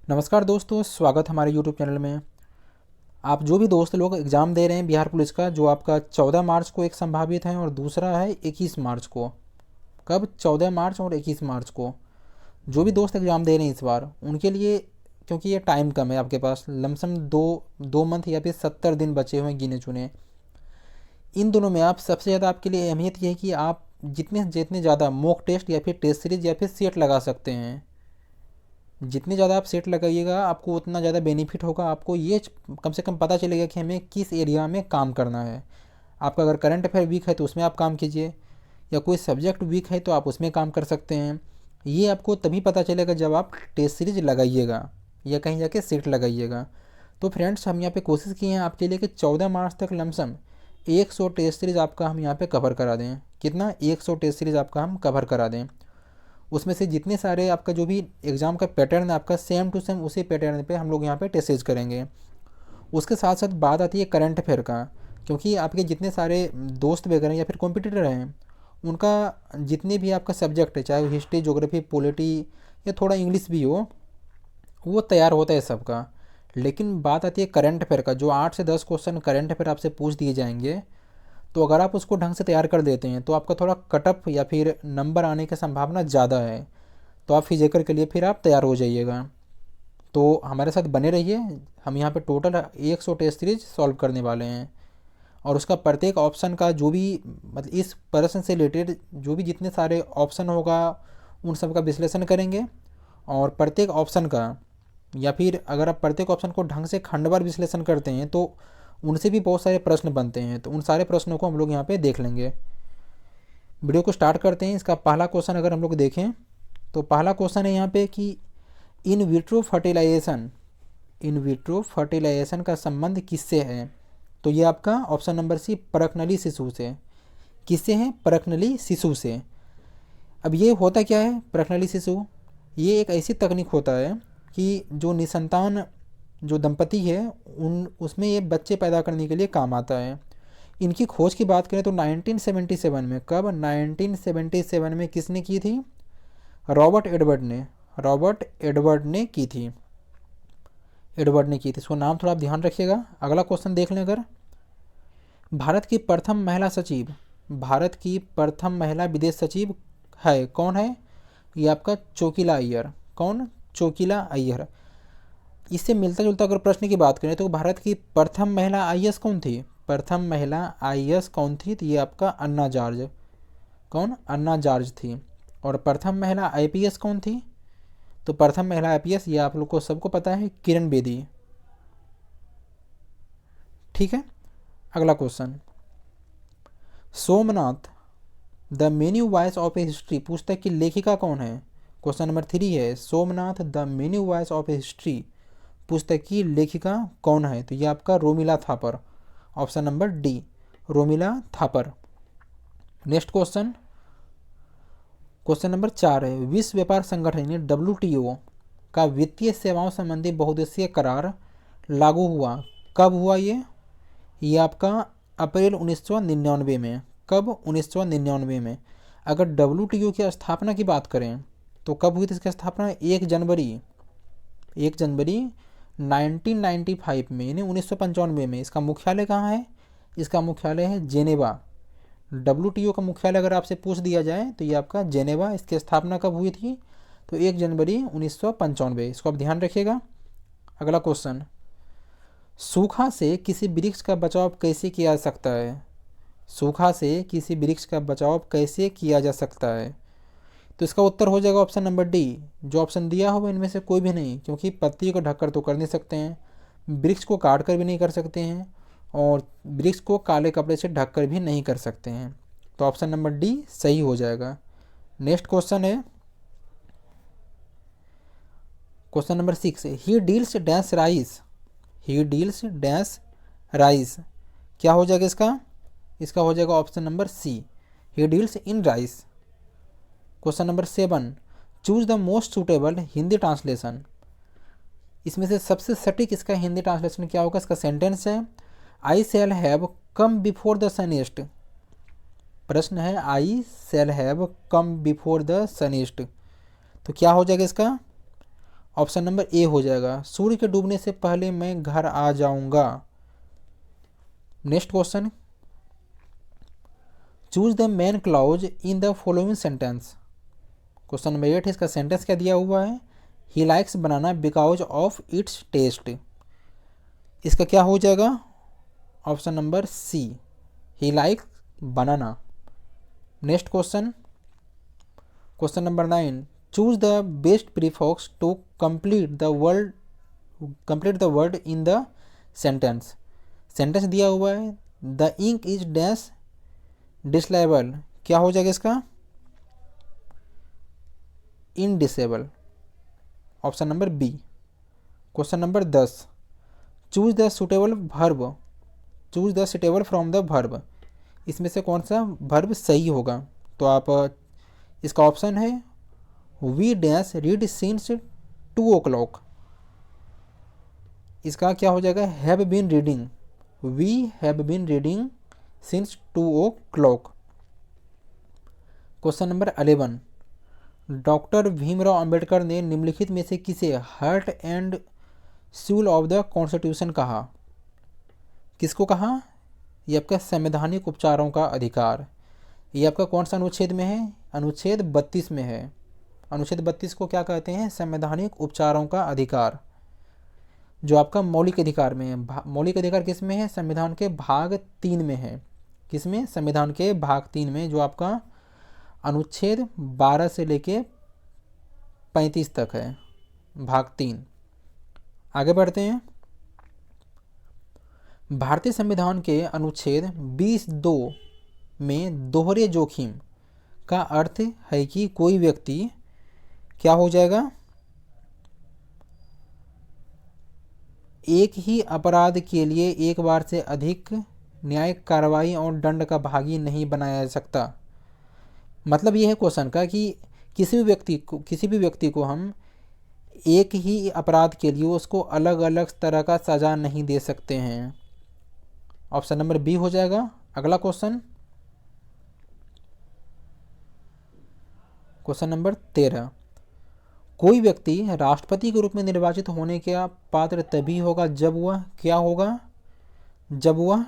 नमस्कार दोस्तों, स्वागत हमारे यूट्यूब चैनल में। आप जो भी दोस्त लोग एग्ज़ाम दे रहे हैं बिहार पुलिस का, जो आपका 14 मार्च को एक संभावित है और दूसरा है 21 मार्च को। कब? 14 मार्च और 21 मार्च को। जो भी दोस्त एग्ज़ाम दे रहे हैं इस बार, उनके लिए, क्योंकि ये टाइम कम है आपके पास, लमसम दो मंथ या फिर 70 दिन बचे हुए हैं गिने चुने। इन दोनों में आप सबसे ज़्यादा, आपके लिए अहमियत ये है कि आप जितने जितने ज़्यादा मॉक टेस्ट या फिर टेस्ट सीरीज या फिर सेट लगा सकते हैं, जितने ज़्यादा आप सेट लगाइएगा आपको उतना ज़्यादा बेनिफिट होगा। आपको ये कम से कम पता चलेगा कि हमें किस एरिया में काम करना है। आपका अगर करंट अफेयर वीक है तो उसमें आप काम कीजिए, या कोई सब्जेक्ट वीक है तो आप उसमें काम कर सकते हैं। ये आपको तभी पता चलेगा जब आप टेस्ट सीरीज लगाइएगा या कहीं जाके सेट लगाइएगा। तो फ्रेंड्स, हम यहाँ पे कोशिश किए हैं आपके लिए कि 14 मार्च तक लमसम 100 टेस्ट सीरीज आपका हम यहाँ पे कवर करा दें। कितना? 100 टेस्ट सीरीज आपका हम कवर करा दें। उसमें से जितने सारे आपका जो भी एग्ज़ाम का पैटर्न है आपका, सेम टू सेम उसी पैटर्न पे हम लोग यहाँ पे टेस्टेज करेंगे। उसके साथ साथ बात आती है करंट अफेयर का, क्योंकि आपके जितने सारे दोस्त वगैरह या फिर कॉम्पिटिटर हैं, उनका जितने भी आपका सब्जेक्ट है, चाहे हिस्ट्री, ज्योग्राफी, पॉलिटी या थोड़ा इंग्लिश भी हो, वो तैयार होता है सबका। लेकिन बात आती है करंट अफेयर का, जो 8 से 10 क्वेश्चन करंट अफेयर आपसे पूछ दिए जाएंगे। तो अगर आप उसको ढंग से तैयार कर देते हैं तो आपका थोड़ा कटअप या फिर नंबर आने की संभावना ज़्यादा है। तो आप फिजिकल के लिए फिर आप तैयार हो जाइएगा। तो हमारे साथ बने रहिए। हम यहाँ पे टोटल 100 टेस्ट सीरीज सॉल्व करने वाले हैं, और उसका प्रत्येक ऑप्शन का जो भी, मतलब इस प्रश्न से रिलेटेड जो भी जितने सारे ऑप्शन होगा उन सब का विश्लेषण करेंगे। और प्रत्येक ऑप्शन का, या फिर अगर आप प्रत्येक ऑप्शन को ढंग से खंडवार विश्लेषण करते हैं तो उनसे भी बहुत सारे प्रश्न बनते हैं। तो उन सारे प्रश्नों को हम लोग यहाँ पे देख लेंगे। वीडियो को स्टार्ट करते हैं। इसका पहला क्वेश्चन अगर हम लोग देखें तो पहला क्वेश्चन है यहाँ पे कि इन विट्रो फर्टिलाइजेशन का संबंध किससे है? तो ये आपका ऑप्शन नंबर सी, परखनली शिशु से। किससे है? परखनली शिशु से। अब ये होता क्या है परखनली शिशु? ये एक ऐसी तकनीक होता है कि जो निसंतान जो दंपति है उन उसमें ये बच्चे पैदा करने के लिए काम आता है। इनकी खोज की बात करें तो 1977 में, कब? 1977 में किसने की थी? रॉबर्ट एडवर्ड ने की थी। इसको नाम थोड़ा आप ध्यान रखिएगा। अगला क्वेश्चन देख लें अगर। भारत की प्रथम महिला सचिव, भारत की प्रथम महिला विदेश सचिव है, कौन है? ये आपका चोकिला अय्यर। कौन? चोकिला अय्यर। इससे मिलता जुलता अगर प्रश्न की बात करें तो भारत की प्रथम महिला आईएएस कौन थी? प्रथम महिला आईएएस कौन थी? तो ये आपका अन्ना जॉर्ज। कौन? अन्ना जॉर्ज थी। और प्रथम महिला आईपीएस कौन थी? तो प्रथम महिला आईपीएस, ये आप लोग को सबको पता है, किरण बेदी। ठीक है। अगला question, Somnath the menu voice of A history पुस्तक की लेखिका कौन है? क्वेश्चन नंबर 3 है, Somnath the menu voice of A history पुस्तक की लेखिका कौन है? तो ये आपका Romila Thapar. Option number D, Romila Thapar. Next question, question number 4 है, विश्व व्यापार संगठन यानी WTO का वित्तीय सेवाओं संबंधी बहुउद्देशीय करार लागू हुआ, कब हुआ ये आपका अप्रैल 1999 में। कब? 1999 में। अगर WTO की स्थापना की बात करें तो कब हुई थी इसकी स्थापना? 1 जनवरी 1995 में, यानी 1995 में। इसका मुख्यालय कहाँ है? इसका मुख्यालय है जेनेवा। WTO का मुख्यालय अगर आपसे पूछ दिया जाए तो ये आपका जेनेवा। इसकी स्थापना कब हुई थी? तो 1 जनवरी 1995। इसको आप ध्यान रखिएगा। अगला क्वेश्चन, सूखा से किसी वृक्ष का बचाव कैसे किया जा सकता है? सूखा से किसी वृक्ष का बचाव कैसे किया जा सकता है? तो इसका उत्तर हो जाएगा ऑप्शन नंबर डी। जो ऑप्शन दिया होगा इनमें से कोई भी नहीं, क्योंकि पत्ती को ढककर तो कर नहीं सकते हैं, वृक्ष को काट कर भी नहीं कर सकते हैं, और वृक्ष को काले कपड़े से ढककर भी नहीं कर सकते हैं। तो ऑप्शन नंबर डी सही हो जाएगा। नेक्स्ट क्वेश्चन है question number 6, he deals dash rice. He deals dash rice, क्या हो जाएगा इसका? इसका हो जाएगा option number C, he deals in rice. Question number 7, choose the most suitable Hindi translation. इसमें से सबसे सटीक इसका हिंदी ट्रांसलेशन क्या होगा? इसका सेंटेंस है, I shall have come before the sunset. प्रश्न है, I shall have come before the sunset. तो क्या हो जाएगा इसका? ऑप्शन नंबर ए हो जाएगा, सूर्य के डूबने से पहले मैं घर आ जाऊंगा। Next question, choose the main clause in the following sentence. Question number 8 है, इसका सेंटेंस क्या दिया हुआ है, he likes banana because of its taste. इसका क्या हो जाएगा, option number C, he likes banana. Next question, question number 9, choose the best prefix to complete the word in the sentence. Sentence दिया हुआ है, the ink is dash disable, क्या हो जाएगा इसका, इनडिसेबल, option number B. Question number 10, choose the suitable verb, choose the suitable from the verb. इसमें से कौन सा वर्ब सही होगा, तो आप इसका ऑप्शन है we dash read since 2 o'clock। इसका क्या हो जाएगा, have been reading, we have been reading since 2 o'clock। Question number 11, doctor Bhimrao Ambedkar ने निम्नलिखित में से किसे heart and soul of the constitution कहा। किसको कहा, ये आपका संवैधानिक उपचारों का अधिकार। ये आपका कौन सा अनुच्छेद में है, अनुच्छेद 32 में है। अनुच्छेद 32 को क्या कहते हैं, संवैधानिक उपचारों का अधिकार, जो आपका मौलिक अधिकार में है। मौलिक अधिकार किस में है, संविधान के भाग 3 में है। किसमें, संविधान के भाग 3 में, जो आपका अनुच्छेद 12 से लेके 35 तक है, भाग 3। आगे बढ़ते हैं, भारतीय संविधान के अनुच्छेद 20(2) में दोहरे जोखिम का अर्थ है कि कोई व्यक्ति क्या हो जाएगा, एक ही अपराध के लिए एक बार से अधिक न्यायिक कार्रवाई और दंड का भागी नहीं बनाया जा सकता। मतलब ये है क्वेश्चन का कि किसी भी व्यक्ति को हम एक ही अपराध के लिए उसको अलग अलग तरह का सज़ा नहीं दे सकते हैं। ऑप्शन नंबर बी हो जाएगा। अगला क्वेश्चन, क्वेश्चन नंबर 13, कोई व्यक्ति राष्ट्रपति के रूप में निर्वाचित होने का पात्र तभी होगा जब वह क्या होगा, जब वह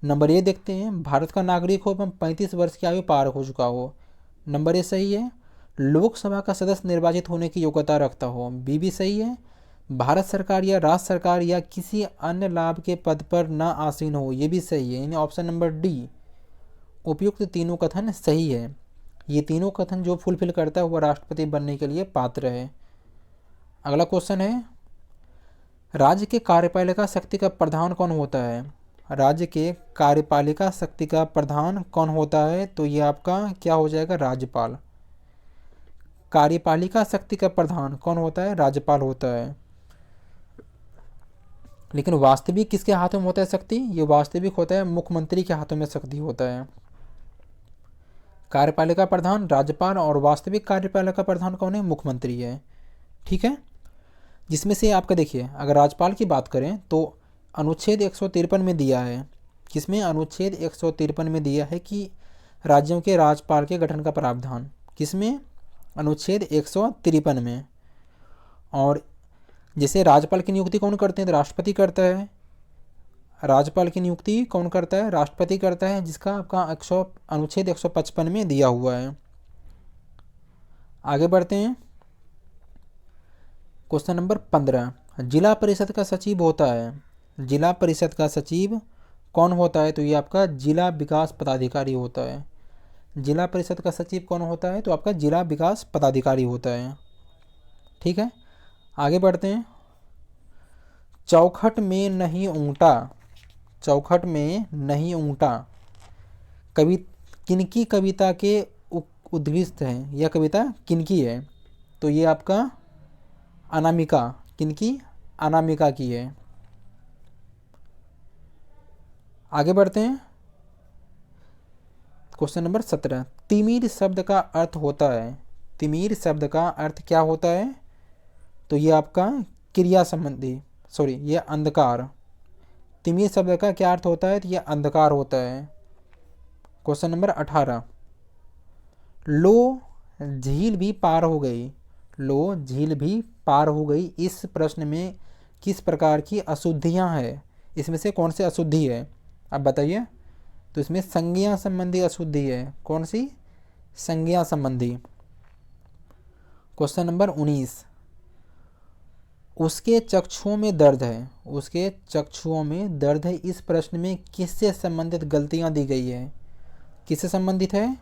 नंबर ए देखते हैं, भारत का नागरिक हो एवं 35 वर्ष की आयु पार हो चुका हो। नंबर ए सही है। लोकसभा का सदस्य निर्वाचित होने की योग्यता रखता हो। बी भी सही है। भारत सरकार या राज्य सरकार या किसी अन्य लाभ के पद पर न आसीन हो, ये भी सही है। यानी ऑप्शन नंबर डी, उपयुक्त तीनों कथन सही है। ये तीनों कथन जो फुलफिल करता है वह राष्ट्रपति बनने के लिए पात्र है। अगला क्वेश्चन है, राज्य के कार्यपालिका शक्ति का प्रधान कौन होता है। राज्य के कार्यपालिका शक्ति का प्रधान कौन होता है, तो ये आपका क्या हो जाएगा, राज्यपाल। कार्यपालिका शक्ति का प्रधान कौन होता है, राज्यपाल होता है। लेकिन वास्तविक किसके हाथों में होता है शक्ति, ये वास्तविक होता है मुख्यमंत्री के हाथों में शक्ति होता है। कार्यपालिका प्रधान राज्यपाल और वास्तविक कार्यपालिका प्रधान कौन है, मुख्यमंत्री है। ठीक है, जिसमें से आपका देखिए, अगर राज्यपाल की बात करें तो अनुच्छेद 153 में दिया है। किसमें, अनुच्छेद 153 में दिया है कि राज्यों के राज्यपाल के गठन का प्रावधान। किसमें, अनुच्छेद 153 में। और जैसे राज्यपाल की नियुक्ति कौन करते हैं, तो राष्ट्रपति करता है। राज्यपाल की नियुक्ति कौन करता है, राष्ट्रपति करता है, जिसका आपका अनुच्छेद 155 में दिया हुआ है। आगे बढ़ते हैं, क्वेश्चन नंबर 15, जिला परिषद का सचिव होता है। जिला परिषद का सचिव कौन होता है, तो ये आपका जिला विकास पदाधिकारी होता है। जिला परिषद का सचिव कौन होता है, तो आपका जिला विकास पदाधिकारी होता है। ठीक है, आगे बढ़ते हैं, चौखट में नहीं ऊँटा, चौखट में नहीं ऊँटा किनकी कविता के उद्गीत है। यह कविता किनकी है, तो ये आपका अनामिका, किनकी, अनामिका की है। आगे बढ़ते हैं, क्वेश्चन नंबर 17, तिमिर शब्द का अर्थ होता है। तिमिर शब्द का अर्थ क्या होता है, तो ये आपका क्रिया संबंधी, ये अंधकार। तिमिर शब्द का क्या अर्थ होता है, तो ये अंधकार होता है। क्वेश्चन नंबर 18, लो झील भी पार हो गई। लो झील भी पार हो गई। इस प्रश्न में किस प्रकार की अशुद्धियाँ हैं? इसमें से कौन सी अशुद्धि है, आप बताइए। तो इसमें संज्ञा संबंधी अशुद्धि है। कौन सी? संज्ञा संबंधी। क्वेश्चन नंबर 19, उसके चक्षुओं में दर्द है। उसके चक्षुओं में दर्द है, इस प्रश्न में किससे संबंधित गलतियां दी गई है? किससे संबंधित है?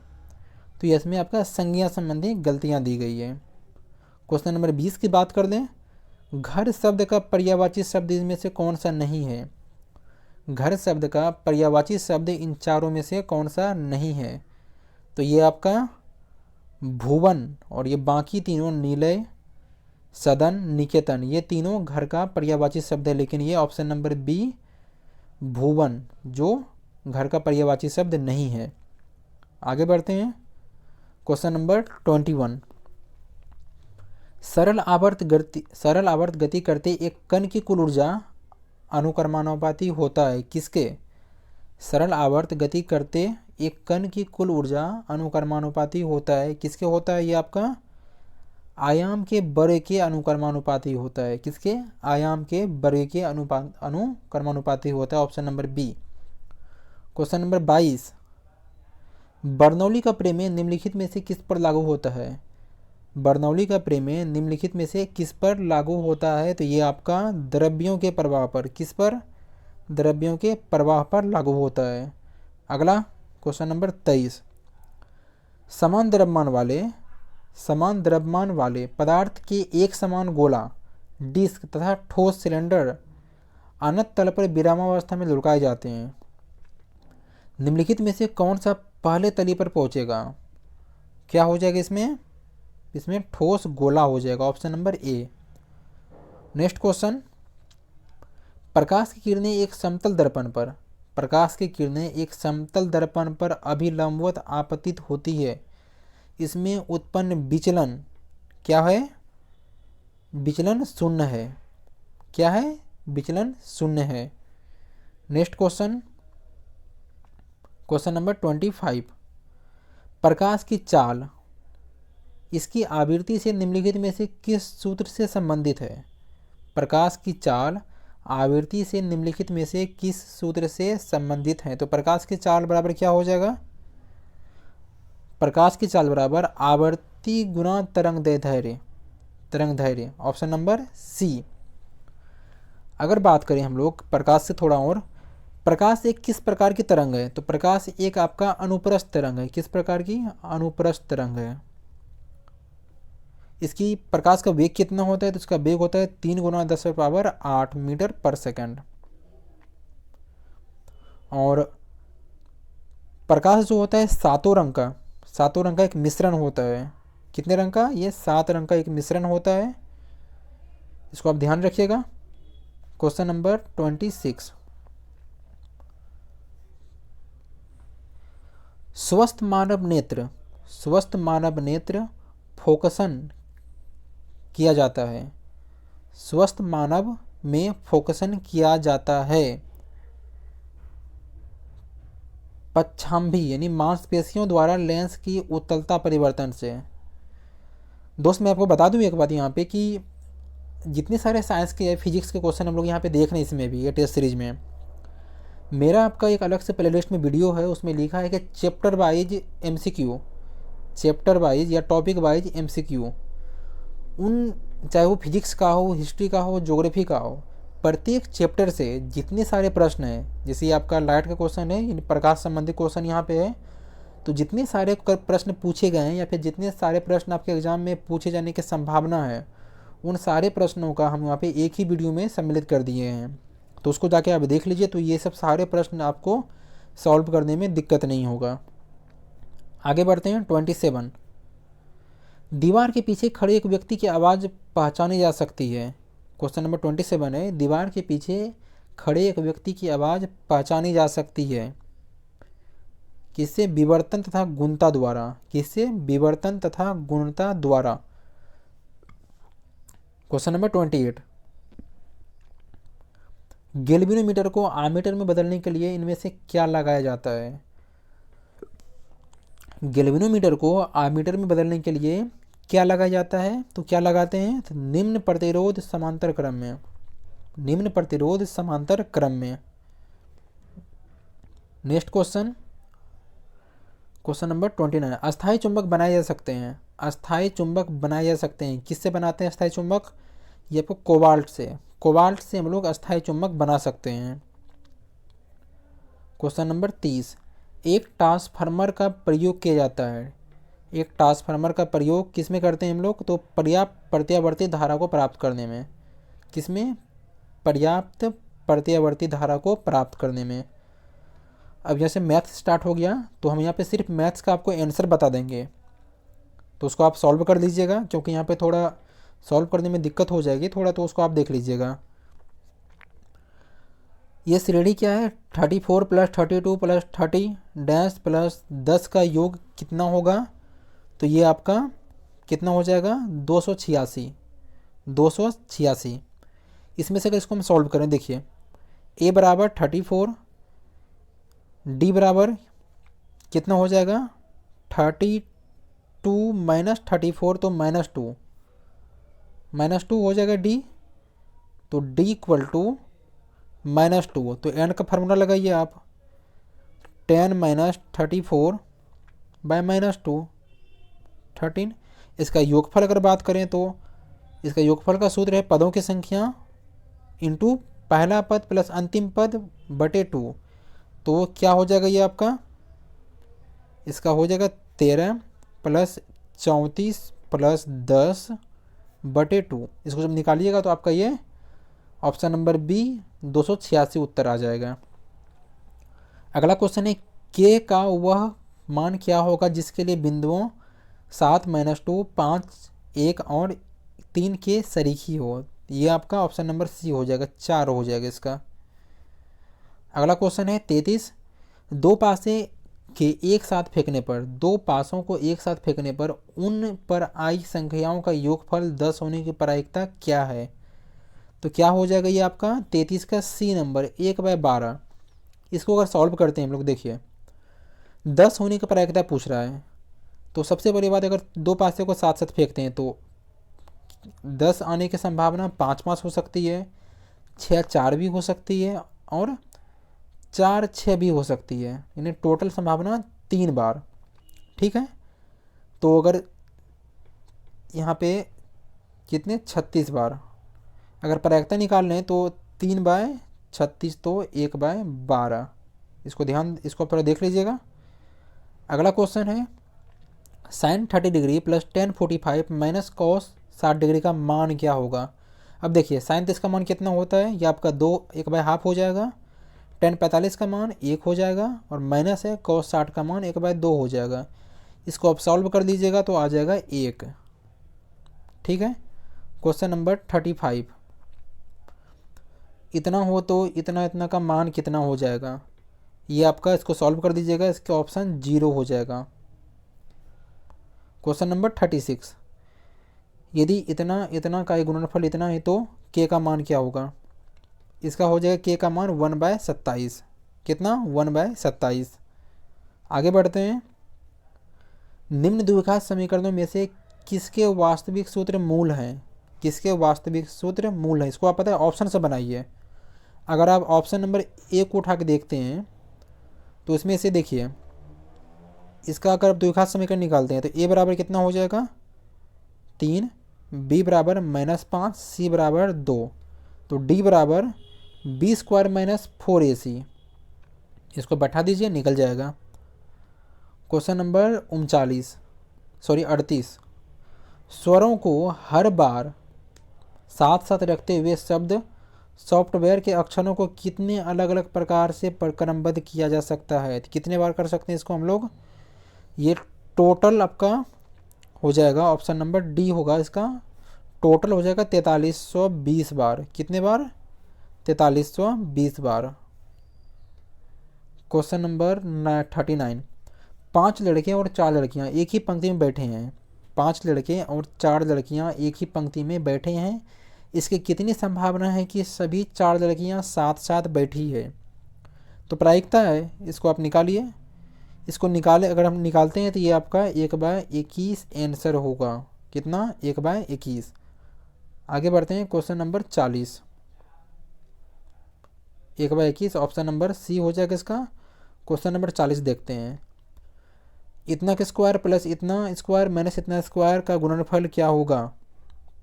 तो इसमें आपका संज्ञा संबंधी गलतियां दी गई है। क्वेश्चन नंबर 20 की बात कर लें। घर शब्द का पर्यायवाची शब्द इनमें से कौन सा नहीं है? घर शब्द का पर्यायवाची शब्द इन चारों में से कौन सा नहीं है? तो ये आपका भुवन और ये बाकी तीनों निलय, सदन, निकेतन, ये तीनों घर का पर्यायवाची शब्द है, लेकिन ये ऑप्शन नंबर बी भुवन जो घर का पर्यायवाची शब्द नहीं है। आगे बढ़ते हैं। क्वेश्चन नंबर 21, सरल आवर्त गति करते एक कण की कुल ऊर्जा अनुक्रमानुपाती होता है किसके? सरल आवर्त गति करते एक कण की कुल ऊर्जा अनुक्रमानुपाती होता है किसके होता है? ये आपका आयाम के वर्ग के अनुक्रमानुपाती होता है। किसके? आयाम के वर्ग के अनुक्रमानुपाती होता है। Option number B. Question number 22, Bernoulli का प्रमेय निम्नलिखित में से किस पर लागू होता है? बर्नौली का प्रमेय निम्नलिखित में से किस पर लागू होता है? तो ये आपका द्रव्यों के प्रवाह पर। किस पर? द्रव्यों के प्रवाह पर लागू होता है। अगला क्वेश्चन नंबर 23, समान द्रव्यमान वाले पदार्थ के एक समान गोला, डिस्क तथा ठोस सिलेंडर अनंत तल पर विरामावस्था में लुढ़काए जाते हैं। निम्नलिखित में से कौन सा पहले तली पर पहुंचेगा? क्या हो जाएगा इसमें? इसमें ठोस गोला हो जाएगा। Option number A. Next question, प्रकाश की किरणें एक समतल दर्पण पर अभिलंबवत आपतित होती है। इसमें उत्पन्न विचलन क्या है? विचलन शून्य है। क्या है? विचलन शून्य है। नेक्स्ट क्वेश्चन, क्वेश्चन नंबर 25, प्रकाश की चाल इसकी आवृत्ति से निम्नलिखित में से किस सूत्र से संबंधित है? प्रकाश की चाल आवृत्ति से निम्नलिखित में से किस सूत्र से संबंधित है? तो प्रकाश की चाल बराबर क्या हो जाएगा? प्रकाश की चाल बराबर आवर्ती गुना तरंग दैर्ध्य। Option number C. अगर बात करें हम लोग प्रकाश से थोड़ा और, प्रकाश एक किस प्रकार की तरंग है? तो प्रकाश एक आपका अनुप्रस्थ तरंग है। किस प्रकार की? अनुप्रस्थ तरंग है। इसकी प्रकाश का वेग कितना होता है? तो इसका वेग होता है 3 × 10⁸ मीटर पर सेकंड। और प्रकाश जो होता है सातों रंग का एक मिश्रण होता है। कितने रंग का? ये 7 रंग का एक मिश्रण होता है। इसको आप ध्यान रखिएगा। क्वेश्चन नंबर 26, स्वस्थ मानव नेत्र फोकसन किया जाता है। स्वस्थ मानव में फोकसन किया जाता है पच्छाम्भी यानी मांसपेशियों द्वारा लेंस की उत्तलता परिवर्तन से। दोस्त मैं आपको बता दूं एक बात यहाँ पे कि जितने सारे साइंस के फिजिक्स के क्वेश्चन हम लोग यहाँ पे देख रहे हैं इसमें भी, ये टेस्ट सीरीज में, मेरा आपका एक अलग से प्लेलिस्ट में वीडियो है, उसमें लिखा है कि चैप्टर वाइज या टॉपिक वाइज MCQ, उन चाहे वो फिजिक्स का हो, हिस्ट्री का हो, ज्योग्राफी का हो, प्रत्येक चैप्टर से जितने सारे प्रश्न हैं, जैसे आपका लाइट का क्वेश्चन है, प्रकाश संबंधी क्वेश्चन यहाँ पे है, तो जितने सारे प्रश्न पूछे गए हैं या फिर जितने सारे प्रश्न आपके एग्जाम में पूछे जाने की संभावना है, उन सारे प्रश्नों का हम यहाँ पे एक ही वीडियो में सम्मिलित कर दिए हैं। तो उसको जाके आप देख लीजिए, तो ये सब सारे प्रश्न आपको सॉल्व करने में दिक्कत नहीं होगा। आगे बढ़ते हैं। 27, दीवार के पीछे खड़े एक व्यक्ति की आवाज़ पहचानी जा सकती है। क्वेश्चन नंबर 27 है, दीवार के पीछे खड़े एक व्यक्ति की आवाज़ पहचानी जा सकती है किससे? विवर्तन तथा गुणता द्वारा। किससे? विवर्तन तथा गुणता द्वारा। क्वेश्चन नंबर 28, गैल्वेनोमीटर को आमीटर में बदलने के लिए इनमें से क्या लगाया जाता है? गैल्वेनोमीटर को आमीटर में बदलने के लिए क्या लगाया जाता है, तो क्या लगाते हैं, तो निम्न प्रतिरोध समांतर क्रम में, निम्न प्रतिरोध समांतर क्रम में। Next question, question number 29। अस्थायी चुंबक बनाए जा सकते हैं, अस्थायी चुंबक बनाए जा सकते हैं, किससे बनाते हैं अस्थायी चुंबक, ये आपको कोबाल्ट से, कोबाल्ट से हम लोग अस्थायी चुंबक बना सकते हैं। Question number 30। एक ट्रांसफार्मर का प्रयोग किया जाता है, एक ट्रांसफार्मर का प्रयोग किस में करते हैं हम लोग, तो पर्याप्त प्रत्यावर्ती धारा को प्राप्त करने में, किसमें, पर्याप्त प्रत्यावर्ती धारा को प्राप्त करने में। अब जैसे मैथ्स स्टार्ट हो गया तो हम यहाँ पे सिर्फ मैथ्स का आपको आंसर बता देंगे, तो उसको आप सॉल्व कर लीजिएगा, क्योंकि यहाँ पे थोड़ा सॉल्व करने में दिक्कत हो जाएगी थोड़ा, तो उसको आप देख लीजिएगा। ये श्रेणी क्या है, 34 प्लस 32 प्लस 30 डैश प्लस 10 का योग कितना होगा, तो ये आपका कितना हो जाएगा, 286, 286। इसमें से अगर इसको हम सॉल्व करें, देखिए a बराबर 34, d बराबर कितना हो जाएगा, 32 माइनस 34 तो -2, -2 हो जाएगा d, तो d इक्वल टू -2, तो एंड का फार्मूला लगाइए आप, 10 माइनस 34 बाय -2 13। इसका योगफल अगर बात करें तो इसका योगफल का सूत्र है पदों की संख्या इंटू पहला पद प्लस अंतिम पद बटे 2, तो क्या हो जाएगा ये आपका, इसका हो जाएगा 13 प्लस 34 प्लस 10 बटे 2। इसको जब निकालिएगा तो आपका ये ऑप्शन नंबर बी 286 उत्तर आ जाएगा। अगला क्वेश्चन है, के का वह मान क्या होगा जिसके लिए बिंदुओं 7 -2 5 1 और 3 के सरीखी हो, ये आपका ऑप्शन नंबर सी हो जाएगा, 4 हो जाएगा इसका। अगला क्वेश्चन है 33। दो पासे के एक साथ फेंकने पर, दो पासों को एक साथ फेंकने पर उन पर आई संख्याओं का योगफल 10 होने की प्रायिकता क्या है, तो क्या हो जाएगा ये आपका 33 का सी नंबर 1/12। इसको अगर सॉल्व करते हैं हम लोग, देखिए 10 होने की प्रायिकता पूछ रहा है, तो सबसे बड़ी बात, अगर दो पासे को साथ साथ फेंकते हैं तो 10 आने की संभावना 5 हो सकती है, 6 4 भी हो सकती है, और 4 6 भी हो सकती है, यानी टोटल संभावना 3 बार। ठीक है, तो अगर यहाँ पे कितने 36 बार अगर प्रायिकता निकाल लें तो 3/36 तो 1/12। इसको थोड़ा देख लीजिएगा। अगला क्वेश्चन है, sine 30 degree plus ten 45 minus cos 60 degree का मान क्या होगा। अब देखिए साइन 30 का मान कितना होता है, ये आपका 1/2 हो जाएगा, टेन 45 का मान 1 हो जाएगा, और माइनस है कॉस 60 का मान 1/2 हो जाएगा। इसको आप सॉल्व कर लीजिएगा तो आ जाएगा 1। ठीक है, क्वेश्चन नंबर 35। इतना हो तो इतना इतना का मान कितना हो जाएगा, ये आपका, इसको सॉल्व कर दीजिएगा, इसका ऑप्शन 0 हो जाएगा। Question number 36। यदि इतना इतना का गुणनफल इतना है तो के का मान क्या होगा, इसका हो जाएगा के का मान 1/27। कितना, 1/27। आगे बढ़ते हैं। निम्न द्विघात समीकरणों में से किसके वास्तविक सूत्र मूल हैं, किसके वास्तविक सूत्र मूल हैं, इसको आप पता है ऑप्शन से बनाइए। अगर आप ऑप्शन नंबर ए को उठा के देखते हैं तो इसमें से देखिए, इसका अगर द्विघात समीकरण निकालते हैं तो ए बराबर कितना हो जाएगा 3, बी बराबर -5, सी बराबर 2, तो डी बराबर b² - 4ac। इसको बैठा दीजिए, निकल जाएगा। Question number 38। स्वरों को हर बार साथ साथ रखते हुए शब्द सॉफ्टवेयर के अक्षरों को कितने अलग अलग प्रकार से क्रमबद्ध किया जा सकता है, तो कितने बार कर सकते हैं इसको हम लोग, ये टोटल आपका हो जाएगा, ऑप्शन नंबर डी होगा इसका, टोटल हो जाएगा 4320 बार। कितने बार, 4320 बार। Question number 39। 5 लड़के और 4 लड़कियां एक ही पंक्ति में बैठे हैं, 5 लड़के और 4 लड़कियां एक ही पंक्ति में बैठे हैं, इसकी कितनी संभावना है कि सभी 4 लड़कियां साथ साथ बैठी है, तो प्रायिकता है, इसको आप निकालिए। इसको अगर हम निकालते हैं तो ये आपका 1/21 आंसर होगा। कितना, 1/21। आगे बढ़ते हैं question number 40। 1/21 option number C हो जाएगा इसका। क्वेश्चन नंबर 40 देखते हैं। इतना का स्क्वायर प्लस इतना स्क्वायर माइनस इतना स्क्वायर का गुणनफल क्या होगा?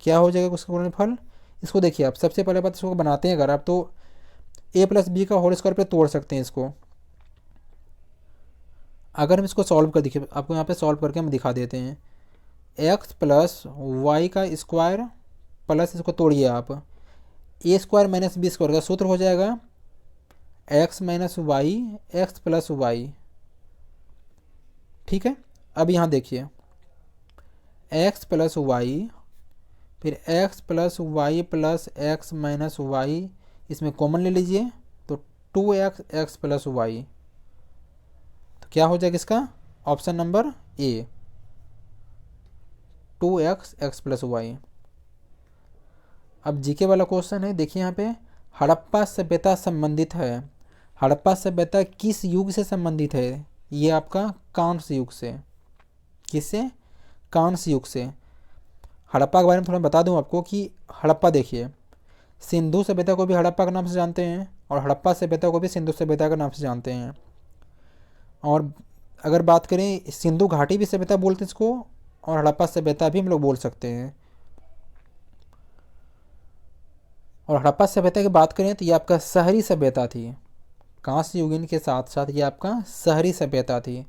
क्या हो जाएगा उसका गुणनफल? इसको देखिए आप, सबसे पहले बात इसको बनाते हैं अगर आप, तो ए प्लस बी का होल स्क्वायर पे तोड़ सकते हैं इसको। अगर हम इसको सॉल्व कर, देखिए आपको यहाँ पे सॉल्व करके हम दिखा देते हैं। एक्स प्लस वाई का स्क्वायर प्लस, इसको तोड़िए आप, a square minus b square का सूत्र हो जाएगा x minus y x plus y. ठीक है, अब यहाँ देखिए एक्स प्लस वाई, फिर x plus y plus x minus y, इसमें कॉमन ले लीजिए तो 2x एक्स प्लस वाई। तो क्या हो जाएगा इसका option number A, 2x x plus y. अब जीके वाला क्वेश्चन है, देखिए यहाँ पे हड़प्पा सभ्यता संबंधित है। हड़प्पा सभ्यता किस युग से संबंधित है? ये आपका कांस्य युग से। किससे? कांस्य युग से। हड़प्पा के बारे में थोड़ा बता दूं आपको कि हड़प्पा, देखिए सिंधु सभ्यता को भी हड़प्पा के नाम से जानते हैं और हड़प्पा सभ्यता को भी सिंधु सभ्यता के नाम से जानते हैं। और अगर बात करें, सिंधु घाटी भी सभ्यता बोलते हैं इसको, और हड़प्पा सभ्यता भी हम लोग बोल सकते हैं। और हड़प्पा सभ्यता की बात करें तो ये आपका शहरी सभ्यता थी। कांस्य युगीन के साथ साथ ये आपका शहरी सभ्यता थी।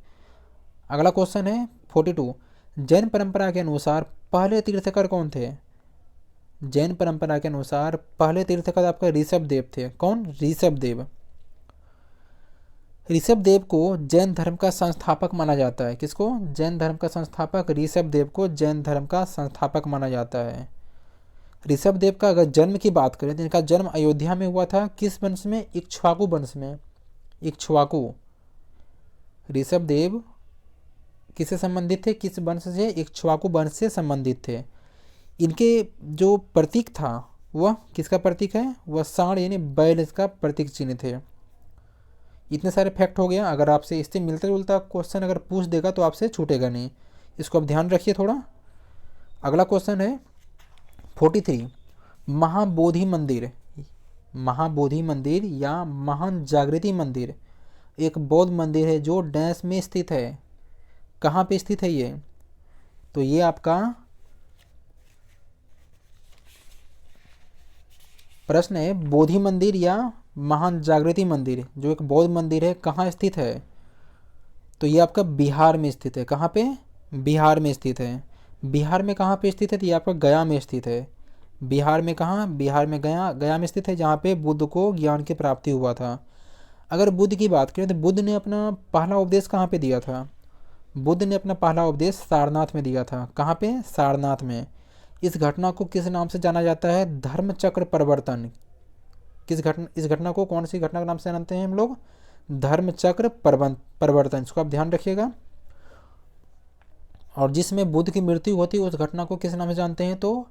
अगला क्वेश्चन है 42। जैन परंपरा के अनुसार पहले तीर्थकर कौन थे? जैन परंपरा के अनुसार पहले तीर्थकर आपका ऋषभ देव थे। कौन? ऋषभ देव। ऋषभ देव को जैन धर्म का संस्थापक माना जाता है। किसको? जैन धर्म का संस्थापक ऋषभ देव को जैन धर्म का संस्थापक माना जाता है। ऋषभ देव का अगर जन्म की बात करें तो इनका जन्म अयोध्या में हुआ था। किस वंश में? इक्ष्वाकु वंश में। इक्ष्वाकु। ऋषभ देव किससे संबंधित थे? किस वंश से? इक्ष्वाकु वंश से संबंधित थे। इनके जो प्रतीक था वह किसका प्रतीक है? वह सांड यानी बैल इसका प्रतीक चिन्ह थे। इतने सारे फैक्ट हो गया। अगर आपसे इससे मिलता जुलता क्वेश्चन अगर पूछ देगा तो आपसे छूटेगा नहीं, इसको आप ध्यान रखिए थोड़ा। अगला क्वेश्चन है 43। महाबोधि मंदिर, महाबोधि मंदिर या महान जागृति मंदिर एक बौद्ध मंदिर है जो डैश में स्थित है। कहाँ पे स्थित है ये? तो ये आपका प्रश्न है, बोधि मंदिर या महान जागृति मंदिर जो एक बौद्ध मंदिर है कहाँ स्थित है? तो ये आपका बिहार में स्थित है। कहाँ पे? बिहार में स्थित है। बिहार में कहाँ पे स्थित है? तो ये आपका गया में स्थित है। बिहार में कहाँ? बिहार में गया में स्थित है, जहाँ पे बुद्ध को ज्ञान की प्राप्ति हुआ था। अगर बुद्ध की बात करें तो बुद्ध ने अपना पहला उपदेश कहाँ पे दिया था? बुद्ध ने अपना पहला उपदेश सारनाथ में दिया था। कहाँ पे? सारनाथ में। इस घटना को किस नाम से जाना जाता है? धर्मचक्र परिवर्तन। इस घटना को कौन सी घटना के नाम से जानते हैं हम लोग? धर्मचक्र परिवर्तन। इसको आप ध्यान रखिएगा। और जिसमें बुद्ध की मृत्यु होती है उस घटना को किस नाम से जानते हैं? तो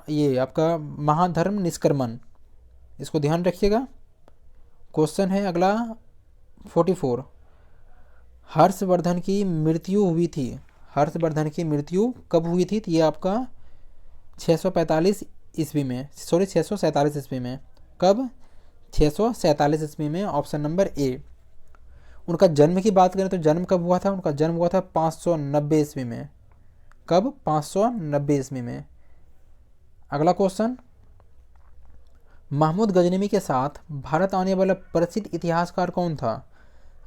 ये आपका महाधर्म निष्क्रमण। इसको ध्यान रखिएगा। क्वेश्चन है अगला 44। हर्षवर्धन की मृत्यु हुई थी। हर्षवर्धन की मृत्यु कब हुई थी? तो ये आपका 645 ईस्वी में, 647 ईस्वी में। कब? 647 ईस्वी में। ऑप्शन नंबर ए। उनका जन्म की बात करें तो जन्म कब हुआ था? उनका जन्म हुआ था 590 ईस्वी में। कब? 590 ईस्वी में। अगला क्वेश्चन, महमूद गजनवी के साथ भारत आने वाला प्रसिद्ध इतिहासकार कौन था?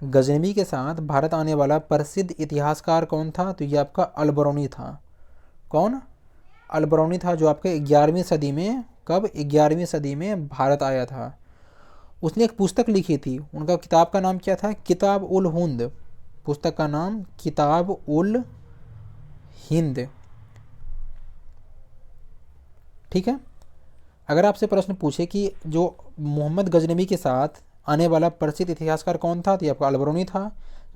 गजनवी के साथ भारत आने वाला प्रसिद्ध इतिहासकार कौन था? तो ये आपका अलबरौनी था। कौन? अलबरौनी था, जो आपके 11वीं सदी में, कब? 11वीं सदी में भारत आया था। उसने एक पुस्तक लिखी थी, उनका किताब का नाम क्या था? किताब उल हिंद। पुस्तक का नाम किताब उल हिंद। ठीक है। अगर आपसे प्रश्न पूछे कि जो मोहम्मद गजनवी के साथ आने वाला प्रसिद्ध इतिहासकार कौन था, तो ये आपका अलबरौनी था।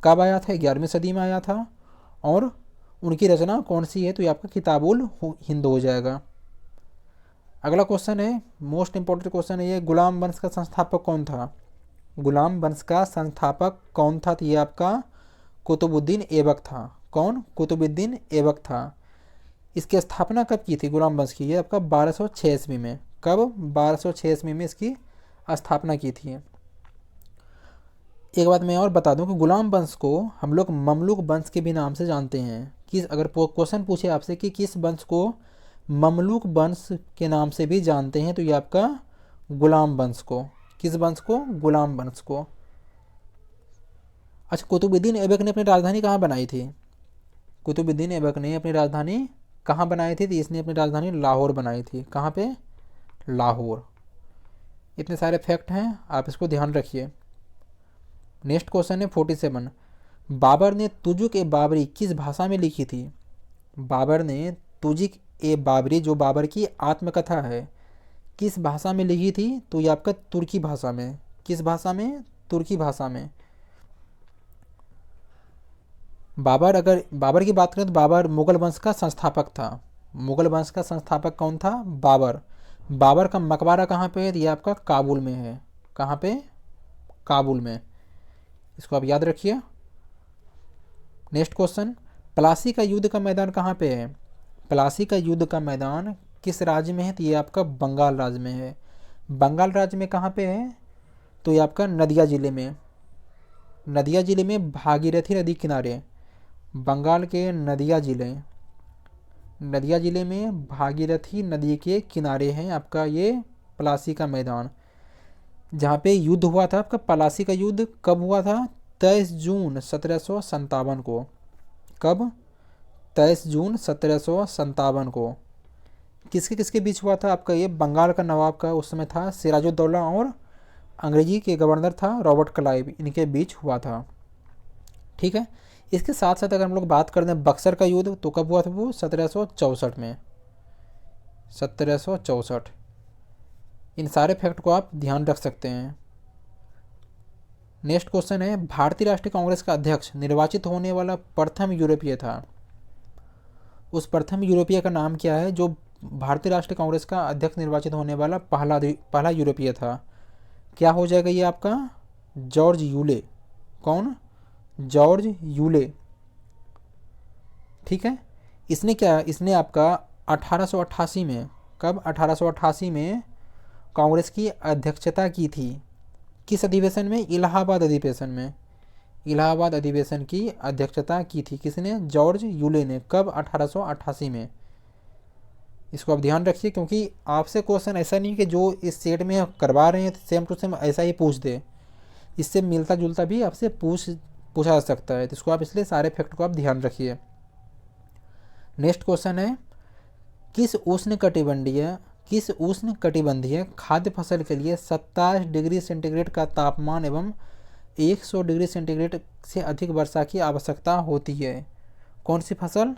कब आया था? 11वीं सदी में आया था। और उनकी रचना कौन सी है? तो ये आपका किताबुल हिंद हो जाएगा। अगला क्वेश्चन है, मोस्ट इंपॉर्टेंट क्वेश्चन है ये, गुलाम वंश का संस्थापक कौन था? गुलाम वंश का संस्थापक कौन था? तो ये आपका कुतुबुद्दीन ऐबक था। कौन? कुतुबुद्दीन ऐबक था। इसकी स्थापना कब की थी गुलाम वंश की? ये आपका 1206 ईस्वी में। कब? 1206 ईस्वी में इसकी स्थापना की थी। एक बात मैं और बता दूं कि गुलाम वंश को हम लोग ममलूक वंश के भी नाम से जानते हैं। किस, अगर क्वेश्चन पूछे आपसे कि किस वंश को ममलूक वंश के नाम से भी जानते हैं, तो ये आपका गुलाम वंश को। किस वंश को? गुलाम वंश को। अच्छा, कुतुबुद्दीन ऐबक ने अपनी राजधानी कहाँ बनाई थी? कुतुबुद्दीन ऐबक ने अपनी राजधानी कहाँ बनाई थी? तो इसने अपनी राजधानी लाहौर बनाई थी। कहाँ पे? लाहौर। इतने सारे फैक्ट हैं, आप इसको ध्यान रखिए। नेक्स्ट क्वेश्चन है 47। बाबर ने तुजुक ए बाबरी किस भाषा में लिखी थी? बाबर ने तुजुक ए बाबरी, जो बाबर की आत्मकथा है, किस भाषा में लिखी थी? तो ये आपका तुर्की भाषा में। किस भाषा में? तुर्की भाषा में। बाबर, अगर बाबर की बात करें तो बाबर मुगल वंश का संस्थापक था। मुगल वंश का संस्थापक कौन था? बाबर। बाबर का मकबरा कहाँ पे है? ये आपका काबुल में है। कहाँ पे? काबुल में। इसको आप याद रखिए। नेक्स्ट क्वेश्चन, प्लासी का युद्ध का मैदान कहाँ पे है? प्लासी का युद्ध का मैदान किस राज्य में है? तो ये आपका बंगाल राज्य में है। बंगाल राज्य में कहाँ पे है? तो ये आपका नदिया जिले में। नदिया जिले में भागीरथी नदी किनारे। बंगाल के नदिया जिले में भागीरथी नदी के किनारे हैं आपका ये प्लासी का मैदान, जहाँ पे युद्ध हुआ था। आपका प्लासी का युद्ध कब हुआ था? 23 जून 1757 को। कब? 23 जून 1757 को। किसके किसके बीच हुआ था? आपका ये बंगाल का नवाब का उस समय था सिराजुद्दौला, और अंग्रेजी के गवर्नर था रॉबर्ट क्लाइव, इनके बीच हुआ था। ठीक है। इसके साथ साथ अगर हम लोग बात करते हैं बक्सर का युद्ध, तो कब हुआ था वो? 1764 में। 1764। इन सारे फैक्ट को आप ध्यान रख सकते हैं। नेक्स्ट क्वेश्चन है, भारतीय राष्ट्रीय कांग्रेस का अध्यक्ष निर्वाचित होने वाला प्रथम यूरोपीय था। उस प्रथम यूरोपीय का नाम क्या है जो भारतीय राष्ट्रीय कांग्रेस का अध्यक्ष निर्वाचित होने वाला पहला यूरोपीय था? क्या हो जाएगा ये आपका? George Yule. कौन? George Yule. ठीक है। इसने क्या, इसने आपका 1888 में, कब? 1888 में कांग्रेस की अध्यक्षता की थी। किस अधिवेशन में? इलाहाबाद अधिवेशन में। इलाहाबाद अधिवेशन की अध्यक्षता की थी किसने? जॉर्ज यूले ने। कब? 1888 में। इसको आप ध्यान रखिए, क्योंकि आपसे क्वेश्चन ऐसा नहीं कि जो इस सेट में करवा रहे हैं सेम टू सेम ऐसा ही पूछ दे, इससे मिलता जुलता भी आपसे पूछा जा सकता है। तो इसको आप, इसलिए सारे फैक्ट को आप ध्यान रखिए। नेक्स्ट क्वेश्चन है, किस उष्ण कटिबंधीय खाद्य फसल के लिए 27 डिग्री सेंटीग्रेड का तापमान एवं 100 डिग्री सेंटीग्रेड से अधिक वर्षा की आवश्यकता होती है? कौन सी फसल?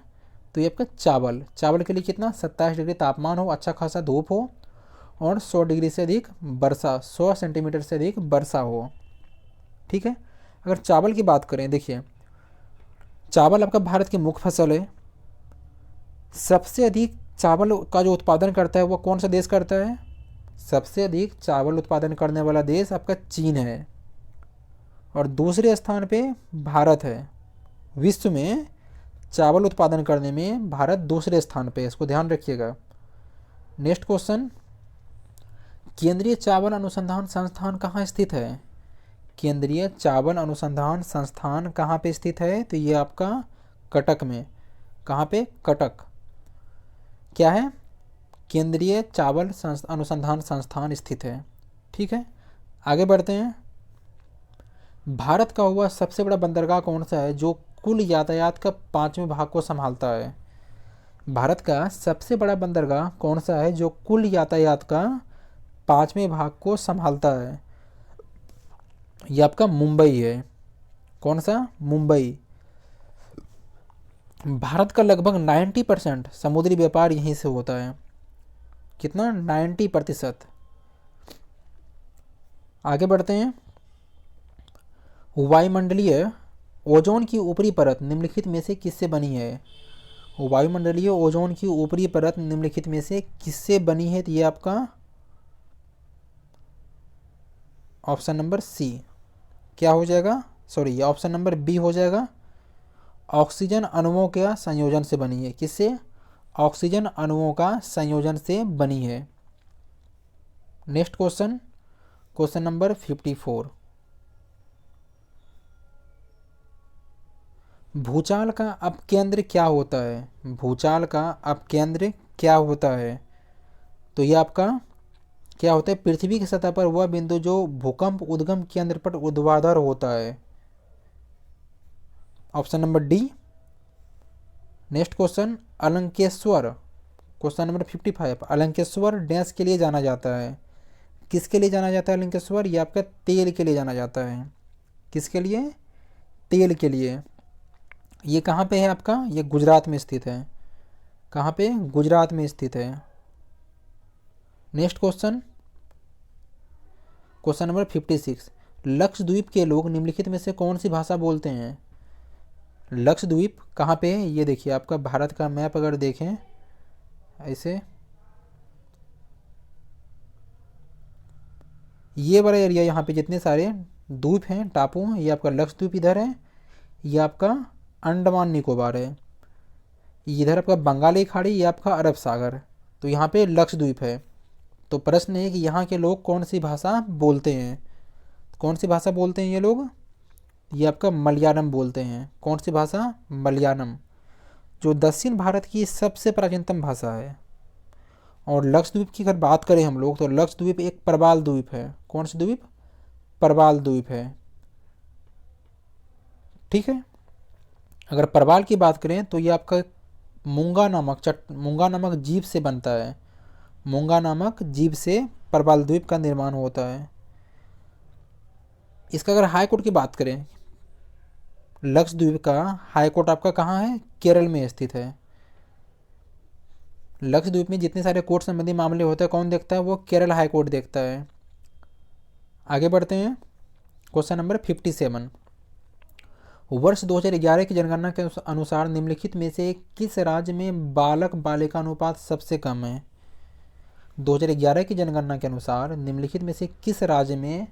तो ये आपका चावल। चावल के लिए कितना? 27 डिग्री तापमान हो, अच्छा खासा धूप हो, और 100 डिग्री से अधिक वर्षा, 100 सेंटीमीटर से अधिक वर्षा हो। ठीक है। अगर चावल की बात करें, देखिए चावल आपका भारत की मुख्य फसल है। सबसे अधिक चावल का जो उत्पादन करता है वो कौन सा देश करता है? सबसे अधिक चावल उत्पादन करने वाला देश आपका चीन है, और दूसरे स्थान पे भारत है। विश्व में चावल उत्पादन करने में भारत दूसरे स्थान पे है, इसको ध्यान रखिएगा। नेक्स्ट क्वेश्चन, केंद्रीय चावल अनुसंधान संस्थान कहाँ स्थित है? केंद्रीय चावल अनुसंधान संस्थान कहाँ पे स्थित है? तो ये आपका कटक में। कहाँ पे? कटक। क्या है? केंद्रीय चावल अनुसंधान संस्थान स्थित है। ठीक है। आगे बढ़ते हैं। भारत का हुआ सबसे बड़ा बंदरगाह कौन सा है जो कुल यातायात का 5वें भाग को संभालता है? भारत का सबसे बड़ा बंदरगाह कौन सा है जो कुल यातायात का 5वें भाग को संभालता है? यह आपका मुंबई है। कौन सा? मुंबई। भारत का लगभग 90% समुद्री व्यापार यहीं से होता है। कितना? 90%। आगे बढ़ते हैं। वायुमंडलीय ओजोन की ऊपरी परत निम्नलिखित में से किससे बनी है? वायुमंडलीय ओजोन की ऊपरी परत निम्नलिखित में से किससे बनी है? तो ये आपका ऑप्शन नंबर सी क्या हो जाएगा? सॉरी, ये ऑप्शन नंबर बी हो जाएगा। ऑक्सीजन अणुओं के संयोजन से बनी है। किससे? ऑक्सीजन अणुओं का संयोजन से बनी है। Next question, question number 54। भूचाल का अपकेंद्र क्या होता है? भूचाल का अपकेंद्र क्या होता है? तो ये आपका क्या होता है? पृथ्वी की सतह पर वह बिंदु जो भूकंप उद्गम केंद्र पर ऊर्ध्वाधर होता है। Option number D. Next question, अलंकेश्वर, क्वेश्चन नंबर 55। अलंकेश्वर डैश के लिए जाना जाता है? किसके लिए जाना जाता है अलंकेश्वर? ये आपका तेल के लिए जाना जाता है। किसके लिए? तेल के लिए। ये कहाँ पे है आपका? ये गुजरात में स्थित है। कहाँ पे? गुजरात में स्थित है। Next question, question number 56। Lakshadweep के लोग निम्नलिखित में से कौन सी भाषा बोलते हैं? लक्षद्वीप कहाँ पे है? ये देखिए आपका भारत का मैप अगर देखें ऐसे, ये वाला एरिया, यहाँ पे जितने सारे द्वीप हैं, टापू हैं, ये आपका लक्षद्वीप इधर है, ये आपका अंडमान निकोबार है, इधर आपका बंगाली खाड़ी, ये आपका अरब सागर। तो यहाँ पे लक्षद्वीप है। तो प्रश्न है कि यहाँ के लोग कौन सी भाषा बोलते हैं? कौन सी भाषा बोलते हैं ये लोग? ये आपका मलयालम बोलते हैं। कौन सी भाषा? मलयालम, जो दक्षिण भारत की सबसे प्राचीनतम भाषा है। और लक्षद्वीप की अगर बात करें हम लोग, तो लक्षद्वीप एक प्रवाल द्वीप है। कौन सा द्वीप? प्रवाल द्वीप है। ठीक है। अगर प्रवाल की बात करें तो ये आपका मूंगा नामक जीव से बनता है। मूंगा नामक जीव से प्रवाल द्वीप का निर्माण होता है। इसका अगर हाई कोर्ट की बात करें, लक्षद्वीप का हाई कोर्ट आपका कहाँ है? केरल में स्थित है। लक्षद्वीप में जितने सारे कोर्ट संबंधी मामले होते हैं कौन देखता है? वो केरल हाई कोर्ट देखता है। आगे बढ़ते हैं, क्वेश्चन नंबर 57। वर्ष 2011 की जनगणना के अनुसार निम्नलिखित में से किस राज्य में बालक बालिका अनुपात सबसे कम है? 2011 की जनगणना के अनुसार निम्नलिखित में से किस राज्य में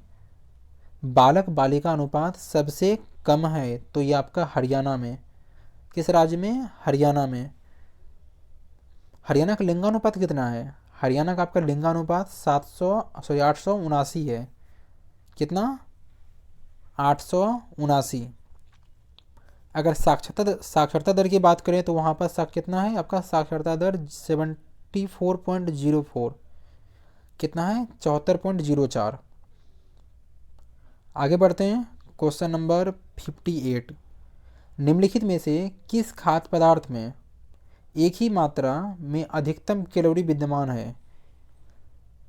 बालक बालिका अनुपात सबसे कम है? तो ये आपका हरियाणा में। किस राज्य में? हरियाणा में। हरियाणा का लिंगानुपात कितना है? हरियाणा का आपका लिंगानुपात 879 है। कितना? 879। अगर साक्षरता दर की बात करें तो वहाँ पर कितना है आपका? साक्षरता दर 74.04। कितना है? 74.04। आगे बढ़ते हैं, क्वेश्चन नंबर 58। निम्नलिखित में से किस खाद्य पदार्थ में एक ही मात्रा में अधिकतम कैलोरी विद्यमान है?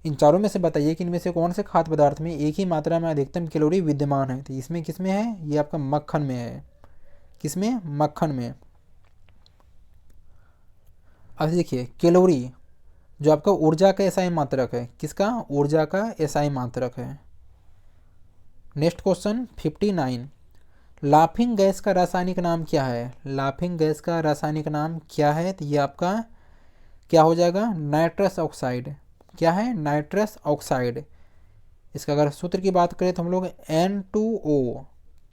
इन चारों में से बताइए कि इनमें से कौन से खाद्य पदार्थ में एक ही मात्रा में अधिकतम कैलोरी विद्यमान है? तो इसमें किसमें है? ये आपका मक्खन में है। किसमें? मक्खन में। अब देखिए, कैलोरी जो आपका ऊर्जा का एसआई मात्रक है। किसका? ऊर्जा का एसआई मात्रक है। Next question 59। लाफिंग गैस का रासायनिक नाम क्या है? लाफिंग गैस का रासायनिक नाम क्या है? तो ये आपका क्या हो जाएगा? Nitrous oxide. क्या है? Nitrous oxide. इसका अगर सूत्र की बात करें तो हम लोग N2O।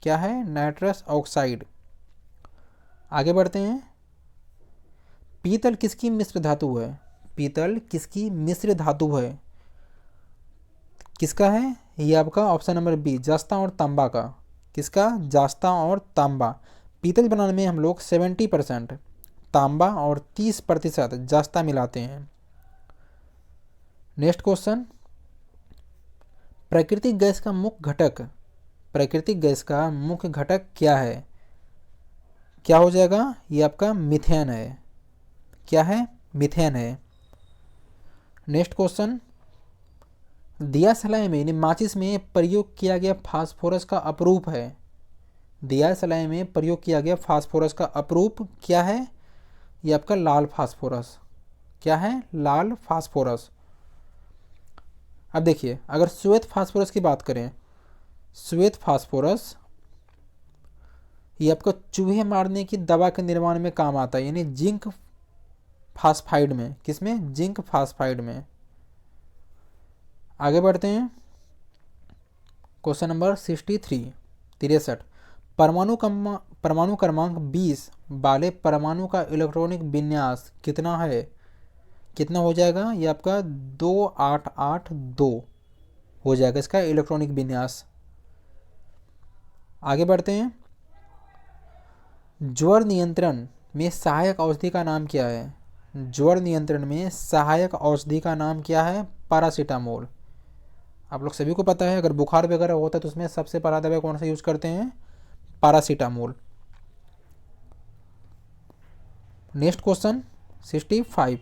क्या है? Nitrous oxide. आगे बढ़ते हैं, पीतल किसकी मिश्र धातु है? पीतल किसकी मिश्र धातु है? किसका है? ये आपका ऑप्शन नंबर बी, जस्ता और तांबा का। किसका? जास्ता और तांबा। पीतल बनाने में हम लोग 70% तांबा और 30% जास्ता मिलाते हैं। नेक्स्ट क्वेश्चन, प्राकृतिक गैस का मुख्य घटक, प्राकृतिक गैस का मुख्य घटक क्या है? क्या हो जाएगा? ये आपका मीथेन है। क्या है? मीथेन है। नेक्स्ट क्वेश्चन, दिया सलाई में माचिस में प्रयोग किया गया फास्फोरस का अपरूप है। दिया सलाई में प्रयोग किया गया फास्फोरस का अपरूप क्या है? ये आपका लाल फास्फोरस। क्या है? लाल फास्फोरस। अब देखिए, अगर श्वेत फास्फोरस की बात करें, श्वेत फास्फोरस ये आपको चूहे मारने की दवा के निर्माण में काम आता है, यानी जिंक फास्फाइड में। किसमें? जिंक फास्फाइड में। आगे बढ़ते हैं, क्वेश्चन नंबर 63। परमाणु परमाणु क्रमांक 20 वाले परमाणु का इलेक्ट्रॉनिक विन्यास कितना है? कितना हो जाएगा? ये आपका 2882 हो जाएगा इसका इलेक्ट्रॉनिक विन्यास। आगे बढ़ते हैं। ज्वर नियंत्रण में सहायक औषधि का नाम क्या है? ज्वर नियंत्रण में सहायक औषधि का नाम क्या है? पैरासीटामोल। आप लोग सभी को पता है, अगर बुखार वगैरह होता है तो उसमें सबसे पहला दवा कौन सा यूज करते हैं? पैरासीटामोल। Next question 65।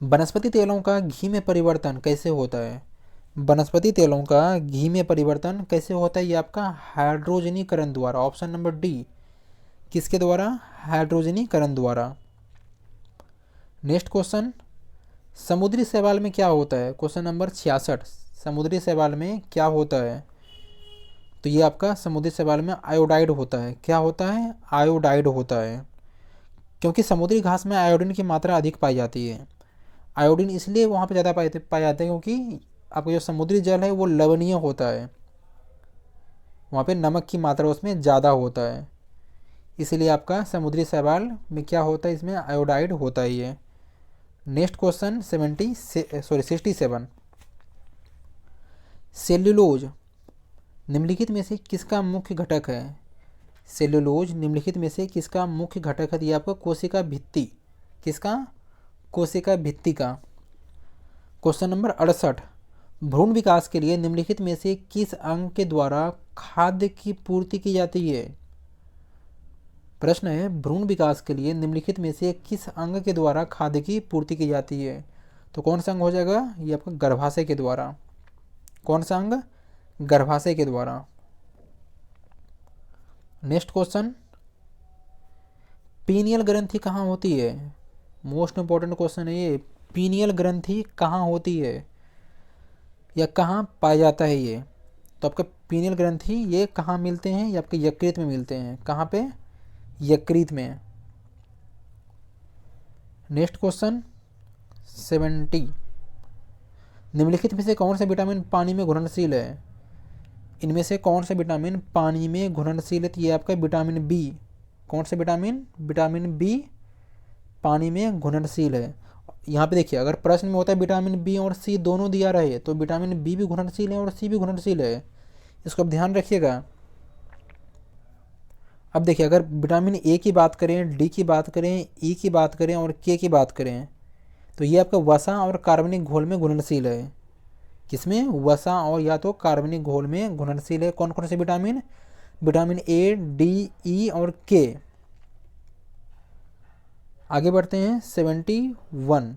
वनस्पति तेलों का घी में परिवर्तन कैसे होता है? वनस्पति तेलों का घी में परिवर्तन कैसे होता है? ये आपका हाइड्रोजनीकरण द्वारा। Option number D. किसके द्वारा? हाइड्रोजनीकरण द्वारा। नेक्स्ट क्वेश्चन, समुद्री शैवाल में क्या होता है? Question number 66। समुद्री शैवाल में क्या होता है? तो ये आपका समुद्री शैवाल में आयोडाइड होता है। क्या होता है? आयोडाइड होता है, क्योंकि समुद्री घास में आयोडीन की मात्रा अधिक पाई जाती है। आयोडीन इसलिए वहाँ पे ज़्यादा पाया जाता है क्योंकि आपका जो समुद्री जल है वो लवणीय होता है, वहाँ पे नमक की मात्रा उसमें ज़्यादा होता है, इसलिए आपका समुद्री शैवाल में क्या होता है? इसमें आयोडाइड होता ही है। Next question 67। सेल्यूलोज निम्नलिखित में से किसका मुख्य घटक है? सेल्यूलोज निम्नलिखित में से किसका मुख्य घटक है? ये आपका कोशिका भित्ति। किसका? कोशिका भित्ति का। Question number 68। भ्रूण विकास के लिए निम्नलिखित में से किस अंग के द्वारा खाद्य की पूर्ति की जाती है? प्रश्न है, भ्रूण विकास के लिए निम्नलिखित में से किस अंग के द्वारा खाद्य की पूर्ति की जाती है? तो कौन सा अंग हो जाएगा? ये आपका गर्भाशय के द्वारा। कौन सा अंग? गर्भाशय के द्वारा। नेक्स्ट क्वेश्चन, पीनियल ग्रंथि कहाँ होती है? मोस्ट इंपॉर्टेंट क्वेश्चन है ये। पीनियल ग्रंथि कहाँ होती है या कहाँ पाया जाता है ये? तो आपका पीनियल ग्रंथि ये कहाँ मिलते हैं? ये आपके यकृत में मिलते हैं। कहाँ पे? यकृत में। Next question 70। निम्नलिखित में से कौन सा विटामिन पानी में घुलनशील है? इनमें से कौन सा विटामिन पानी में घुलनशील है? ये आपका विटामिन बी। कौन सा विटामिन? विटामिन बी पानी में घुलनशील है। यहाँ पे देखिए, अगर प्रश्न में होता है विटामिन बी और सी दोनों दिया रहे तो विटामिन बी भी घुलनशील है और सी भी घुलनशील है, इसको अब ध्यान रखिएगा। अब देखिए, अगर विटामिन ए की बात करें, डी की बात करें, ई की बात करें और के की बात करें तो ये आपका वसा और कार्बनिक घोल में घुलनशील है। किसमें? वसा और या तो कार्बनिक घोल में घुलनशील है। कौन कौन से विटामिन? विटामिन ए, डी, ई और के। आगे बढ़ते हैं 71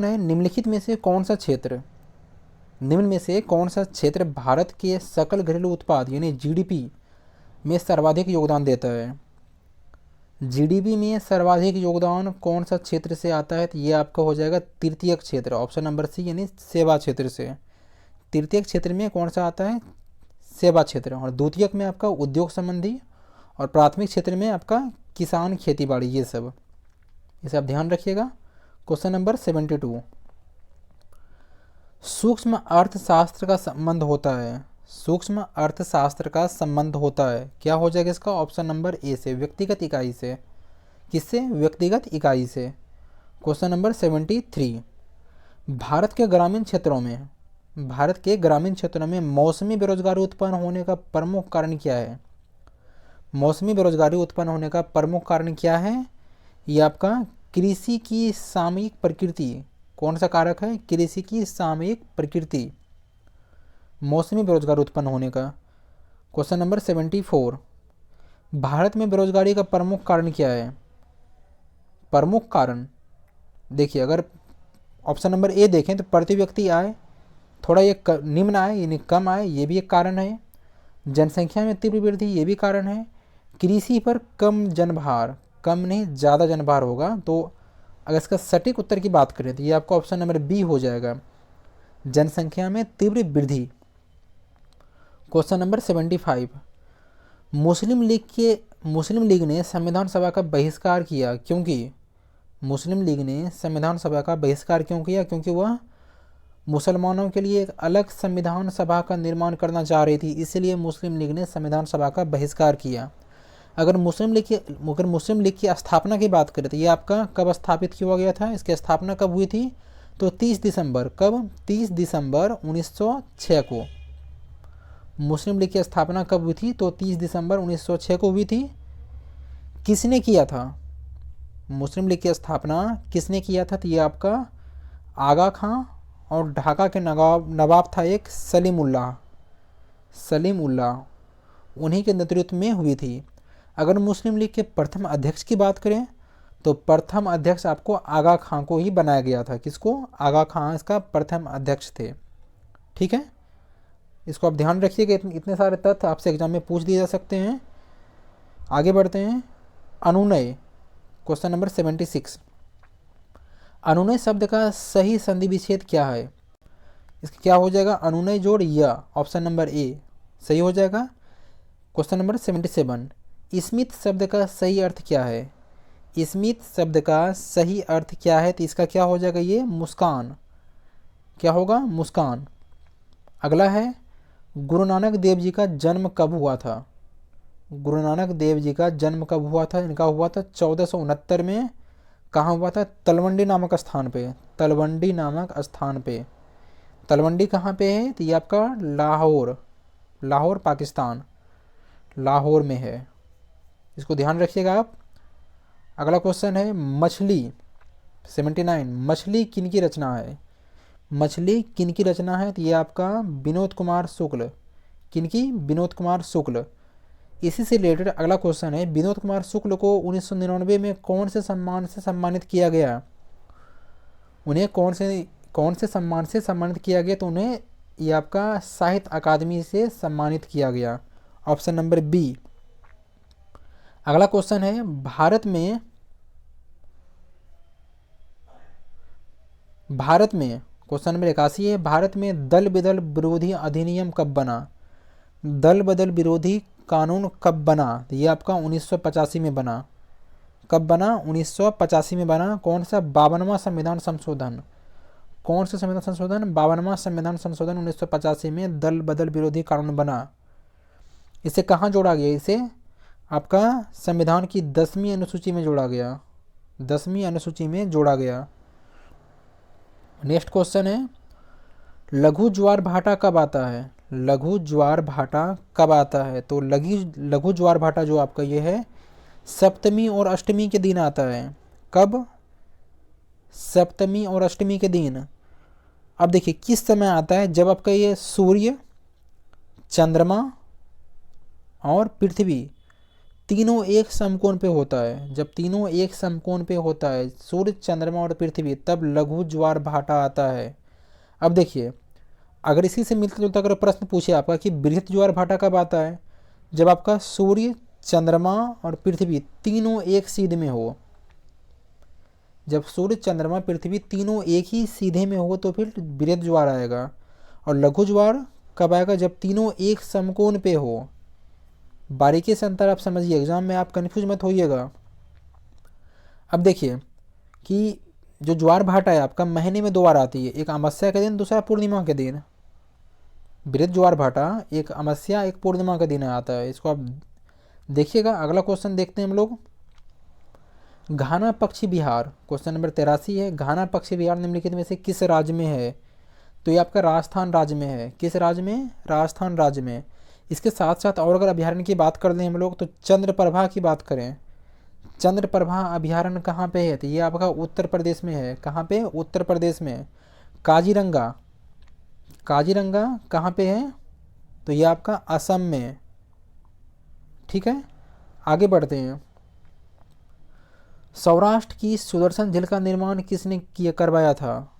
है, निम्नलिखित में से कौन सा क्षेत्र, निम्न में से कौन सा क्षेत्र भारत के सकल घरेलू उत्पाद यानी जीडीपी में सर्वाधिक योगदान देता है? जीडीपी में सर्वाधिक योगदान कौन सा क्षेत्र से आता है? तो ये आपका हो जाएगा तृतीयक क्षेत्र। ऑप्शन नंबर सी यानी सेवा क्षेत्र से। तृतीयक क्षेत्र में कौन सा आता है? सेवा क्षेत्र। और द्वितीयक में आपका उद्योग संबंधी और प्राथमिक क्षेत्र में आपका किसान खेती बाड़ी, ये सब, इसे आप ध्यान रखिएगा। Question number 72। सूक्ष्म अर्थशास्त्र का संबंध होता है। सूक्ष्म अर्थशास्त्र का संबंध होता है, क्या हो जाएगा इसका? ऑप्शन नंबर ए से, व्यक्तिगत इकाई से। किससे? व्यक्तिगत इकाई से। Question number 73। भारत के ग्रामीण क्षेत्रों में मौसमी बेरोजगारी उत्पन्न होने का प्रमुख कारण क्या है? मौसमी बेरोजगारी उत्पन्न होने का प्रमुख कारण क्या है? ये आपका कृषि की सामयिक प्रकृति। कौन सा कारक है? कृषि की सामयिक प्रकृति मौसमी बेरोजगारी उत्पन्न होने का। Question number 74। भारत में बेरोजगारी का प्रमुख कारण क्या है? प्रमुख कारण देखिए, अगर ऑप्शन नंबर ए देखें तो प्रति व्यक्ति आय थोड़ा ये निम्न आय यानी कम आय, ये भी एक कारण है। जनसंख्या में तीव्र वृद्धि, ये भी कारण है। कृषि पर कम जनभार, कम नहीं ज़्यादा जनभार होगा। तो अगर इसका सटीक उत्तर की बात करें तो ये आपका ऑप्शन नंबर बी हो जाएगा, जनसंख्या में तीव्र वृद्धि। Question number 75। मुस्लिम लीग ने संविधान सभा का बहिष्कार किया क्योंकि? मुस्लिम लीग ने संविधान सभा का बहिष्कार क्यों किया? क्योंकि वह मुसलमानों के लिए एक अलग संविधान सभा का निर्माण करना चाह रही थी, इसलिए मुस्लिम लीग ने संविधान सभा का बहिष्कार किया। अगर मुस्लिम लीग की स्थापना की बात करें तो ये आपका कब स्थापित किया गया था, इसकी स्थापना कब हुई थी, तो 30 दिसंबर, कब, 30 दिसंबर 1906 को। मुस्लिम लीग की स्थापना कब हुई थी, तो 30 दिसंबर 1906 को हुई थी। किसने किया था मुस्लिम लीग की स्थापना, किसने किया था, तो ये आपका आगा खां और ढाका के नवाब था एक सलीम उल्लाह, उन्हीं के नेतृत्व में हुई थी। अगर मुस्लिम लीग के प्रथम अध्यक्ष की बात करें तो प्रथम अध्यक्ष आपको आगा खां को ही बनाया गया था। किसको, आगा खां इसका प्रथम अध्यक्ष थे। ठीक है, इसको आप ध्यान रखिएगा, इतने सारे तथ्य आपसे एग्जाम में पूछ दिए जा सकते हैं। आगे बढ़ते हैं। अनुनय, क्वेश्चन नंबर 76। अनुनय शब्द का सही संधि विच्छेद क्या है, इसका क्या हो जाएगा, अनुनय जोड़ या, ऑप्शन नंबर ए सही हो जाएगा। Question number 77। स्मित शब्द का सही अर्थ क्या है, स्मित शब्द का सही अर्थ क्या है, तो इसका क्या हो जाएगा, ये मुस्कान, क्या होगा, मुस्कान। अगला है, गुरु नानक देव जी का जन्म कब हुआ था, गुरु नानक देव जी का जन्म कब हुआ था, इनका हुआ था 1469 में। कहाँ हुआ था, तलवंडी नामक स्थान पे, तलवंडी नामक स्थान पे। तलवंडी कहाँ पे है, तो ये आपका लाहौर पाकिस्तान, लाहौर में है, इसको ध्यान रखिएगा आप। अगला क्वेश्चन है, मछली 79। मछली किनकी रचना है, मछली किनकी रचना है, तो ये आपका विनोद कुमार शुक्ल, किनकी, विनोद कुमार शुक्ल। इसी से रिलेटेड अगला क्वेश्चन है, विनोद कुमार शुक्ल को 1999 में कौन से सम्मान से सम्मानित किया गया, उन्हें कौन से सम्मान से सम्मानित किया गया, तो उन्हें ये आपका साहित्य अकादमी से सम्मानित किया गया, ऑप्शन नंबर बी। अगला क्वेश्चन है, भारत में क्वेश्चन नंबर 81 है, भारत में दल बदल विरोधी अधिनियम कब बना, दल बदल विरोधी कानून कब बना, तो ये आपका 1985 में बना। कब बना, 1985 में बना। कौन सा, 52वां संविधान संशोधन, कौन सा संविधान संशोधन, 52वां संविधान संशोधन 1985 में दल बदल विरोधी कानून बना। इसे कहाँ जोड़ा गया, इसे आपका संविधान की 10वीं अनुसूची में जोड़ा गया, 10वीं अनुसूची में जोड़ा गया। नेक्स्ट क्वेश्चन है, लघु ज्वार भाटा कब आता है, लघु ज्वार भाटा कब आता है, तो लघु ज्वार भाटा जो आपका ये है सप्तमी और अष्टमी के दिन आता है। कब, सप्तमी और अष्टमी के दिन। अब देखिए किस समय आता है, जब आपका ये सूर्य, चंद्रमा और पृथ्वी तीनों एक समकोण पे होता है, जब तीनों एक समकोण पे होता है, सूर्य, चंद्रमा और पृथ्वी, तब लघु ज्वार भाटा आता है। अब देखिए, अगर इसी से मिलता जुलता अगर प्रश्न पूछे आपका कि बृहत ज्वार भाटा कब आता है, जब आपका सूर्य, चंद्रमा और पृथ्वी तीनों एक सीध में हो, जब सूर्य, चंद्रमा, पृथ्वी तीनों एक ही सीधे में हो तो फिर बृहत ज्वार आएगा। और लघु ज्वार कब आएगा, जब तीनों एक समकोण पे हो। बारीकी से अंतर आप समझिए, एग्जाम में आप कन्फ्यूज मत होइएगा। अब देखिए कि जो ज्वार भाटा है आपका महीने में 2 बार आती है, एक अमावस्या के दिन, दूसरा पूर्णिमा के दिन। बृहत ज्वार भाटा एक अमावस्या एक पूर्णिमा का दिन आता है, इसको आप देखिएगा। अगला क्वेश्चन देखते हैं हम लोग, घाना पक्षी विहार, क्वेश्चन नंबर 83 है, घाना पक्षी विहार निम्नलिखित में से किस राज्य में है, तो ये आपका राजस्थान राज्य में है। किस राज्य में, राजस्थान राज्य में। इसके साथ साथ और अगर अभ्यारण्य की बात कर लें हम लोग, तो चंद्रप्रभा की बात करें, चंद्रप्रभा अभ्यारण्य कहाँ पे है, तो ये आपका उत्तर प्रदेश में है। कहाँ पे, उत्तर प्रदेश में। काजीरंगा, काजीरंगा कहाँ पे है, तो ये आपका असम में। ठीक है, आगे बढ़ते हैं। सौराष्ट्र की सुदर्शन झील का निर्माण किसने किया, करवाया था,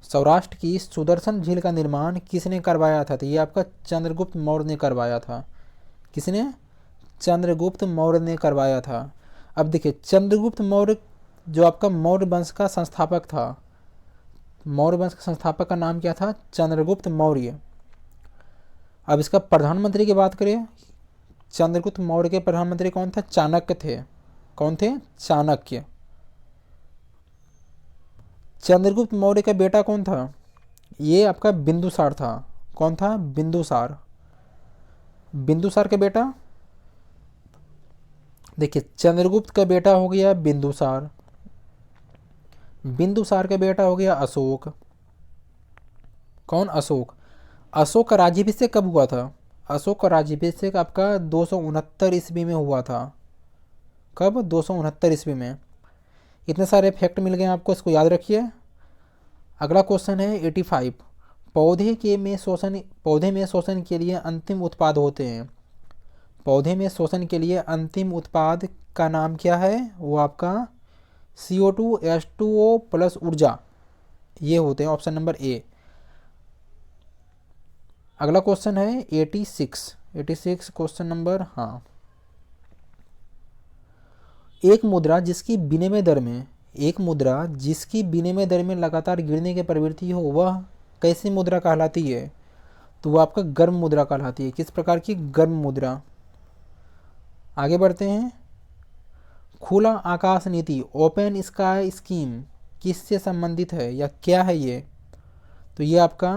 सौराष्ट्र की सुदर्शन झील का निर्माण किसने करवाया था, तो ये आपका चंद्रगुप्त मौर्य ने करवाया था। किसने, चंद्रगुप्त मौर्य ने करवाया था। अब देखिए चंद्रगुप्त मौर्य जो आपका मौर्य वंश का संस्थापक था, मौर्य वंश का संस्थापक का नाम क्या था, चंद्रगुप्त मौर्य। अब इसका प्रधानमंत्री की बात करें, चंद्रगुप्त मौर्य के प्रधानमंत्री कौन था, चाणक्य थे। कौन थे, चाणक्य। चंद्रगुप्त मौर्य का बेटा कौन था, ये आपका बिंदुसार था। कौन था? बिंदुसार। बिंदुसार का बेटा, देखिए चंद्रगुप्त का बेटा हो गया बिंदुसार, बिंदुसार का बेटा हो गया अशोक। कौन? अशोक। अशोक का राज्याभिषेक कब हुआ था? अशोक का राज्याभिषेक आपका 269 ईस्वी में हुआ था। कब? 269 ईस्वी में। इतने सारे फैक्ट मिल गए आपको, इसको याद रखिए। अगला क्वेश्चन है 85। पौधे में शोषण के लिए अंतिम उत्पाद होते हैं। पौधे में शोषण के लिए अंतिम उत्पाद का नाम क्या है? वो आपका CO2 H2O प्लस ऊर्जा, ये होते हैं। ऑप्शन नंबर ए। अगला क्वेश्चन है 86 क्वेश्चन नंबर, हाँ। एक मुद्रा जिसकी विनिमय दर में लगातार गिरने की प्रवृत्ति हो, वह कैसी मुद्रा कहलाती है? तो वो आपका गर्म मुद्रा कहलाती है। किस प्रकार की? गर्म मुद्रा। आगे बढ़ते हैं। खुला आकाश नीति, ओपन स्काई स्कीम, किससे संबंधित है या क्या है ये? तो ये आपका